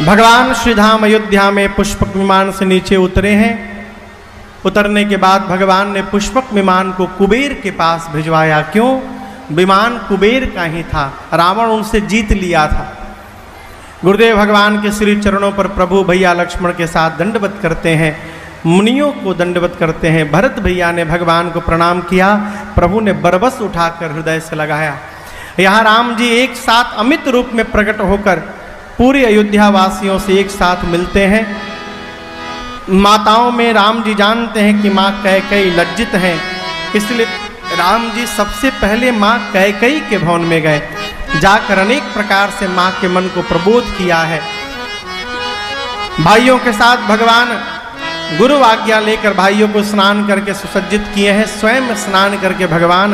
भगवान श्री धाम अयोध्या में पुष्पक विमान से नीचे उतरे हैं। उतरने के बाद भगवान ने पुष्पक विमान को कुबेर के पास भिजवाया। क्यों? विमान कुबेर का ही था, रावण उनसे जीत लिया था। गुरुदेव भगवान के श्री चरणों पर प्रभु भैया लक्ष्मण के साथ दंडवत करते हैं, मुनियों को दंडवत करते हैं। भरत भैया ने भगवान को प्रणाम किया, प्रभु ने बरबस उठाकर हृदय से लगाया। यहाँ राम जी एक साथ अमित रूप में प्रकट होकर पूरे अयोध्या वासियों से एक साथ मिलते हैं। माताओं में राम जी जानते हैं कि माँ कैकेयी लज्जित हैं, इसलिए राम जी सबसे पहले माँ कैकेयी के भवन में गए, जाकर अनेक प्रकार से माँ के मन को प्रबोध किया है। भाइयों के साथ भगवान गुरु आज्ञा लेकर भाइयों को स्नान करके सुसज्जित किए हैं। स्वयं स्नान करके भगवान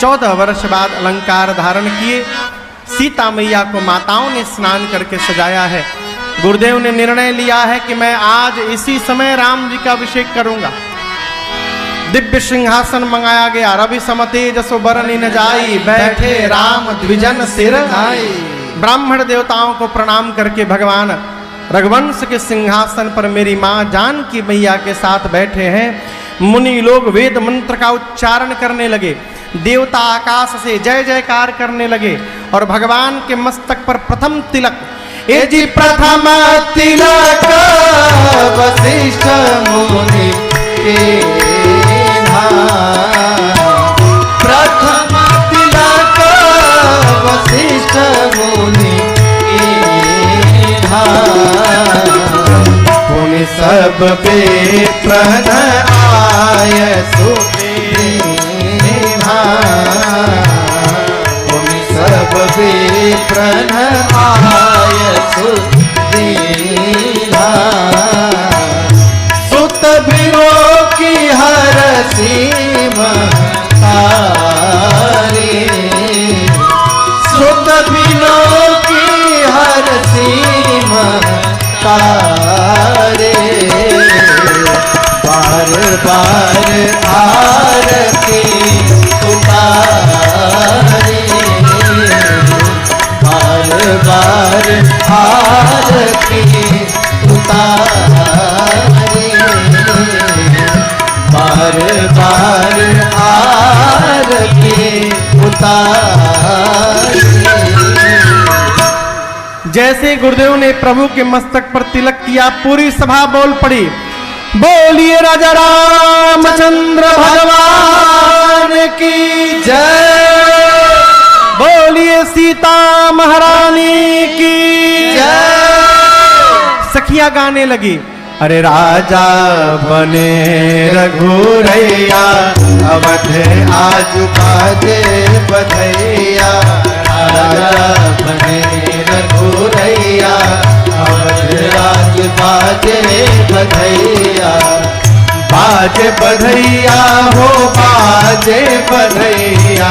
14 वर्ष बाद अलंकार धारण किए। सीता मैया को माताओं ने स्नान करके सजाया है। गुरुदेव ने निर्णय लिया है कि मैं आज इसी समय राम जी का अभिषेक करूंगा। दिव्य सिंहासन मंगाया गया। रवि समते जसो बरनि न जाई, बैठे राम द्विजन सिर नाई। ब्राह्मण देवताओं को प्रणाम करके भगवान रघुवंश के सिंहासन पर मेरी माँ जानकी मैया के साथ बैठे हैं। मुनि लोग वेद मंत्र का उच्चारण करने लगे, देवता आकाश से जय जयकार करने लगे और भगवान के मस्तक पर प्रथम तिलक, ए जी प्रथम तिलक वशिष्ठ मुनि के प्रथम तिलक वशिष्ठ मुनि पुण्य सब बेप्रन आय सुदेहा, पुण्य सब बेप्रन आय सुदेहा। सुत बिरो की हरसी महतारी, सुत बिरो की हरसी महतारे। बार बार आरती उतारे, बार बार आरती उतारे, बार बार आरती उतारे। जैसे गुरुदेव ने प्रभु के मस्तक पर तिलक किया, पूरी सभा बोल पड़ी, बोलिए राजा रामचंद्र भगवान की जय, बोलिए सीता महारानी की जय। सखियां गाने लगी, अरे राजा बने रघुरैया, अवध आज बाजे बधैया। राजा बने रघुरैया, अवध आज बाजे बधैया। बाजे बधैया हो बाजे बधैया,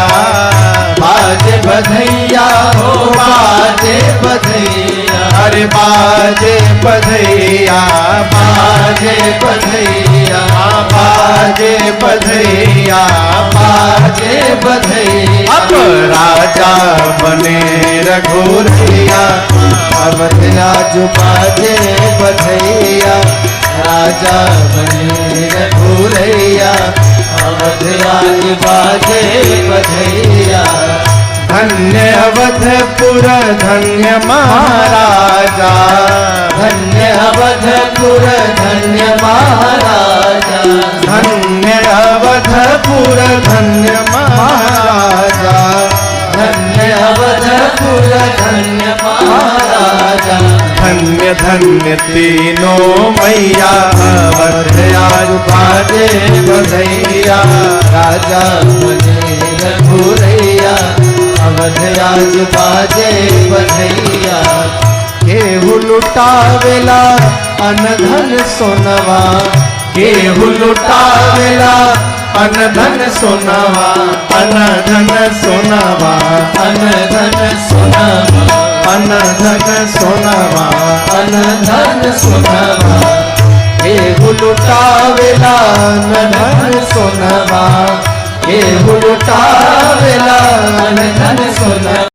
बाजे बधैया हो बाजे बधैया। अरे बाजे बधैया, बाजे बधैया, बाजे बधैया, बाजे बधैया। अब राजा बने रघुरैया, अवध आज बाजे बधैया। राजा बने रघुरैया, अवध आज बाजे बधैया। धन्य अवधपुर धन्य महाराजा, धन्य अवधपुर धन्य महाराजा। धन्य अवधपुर धन्य महाराजा, धन्य अवधपुर धन्य महाराजा। धन्य धन्य तीनों मैया, अवध आज बाजे बधैया। राजा बने रघुरैया, अवध आज बाजे बधैया। केहू लुटावेला अनधन सोनवा, केहू लुटावेला अनधन सोनवा। अनधन सोनवा, अनधन सोनवा, अनधन सोनवा, अनधन सोनवा। केहू लुटावेला अनधन सोनवा, केहू लुटावेला अनधन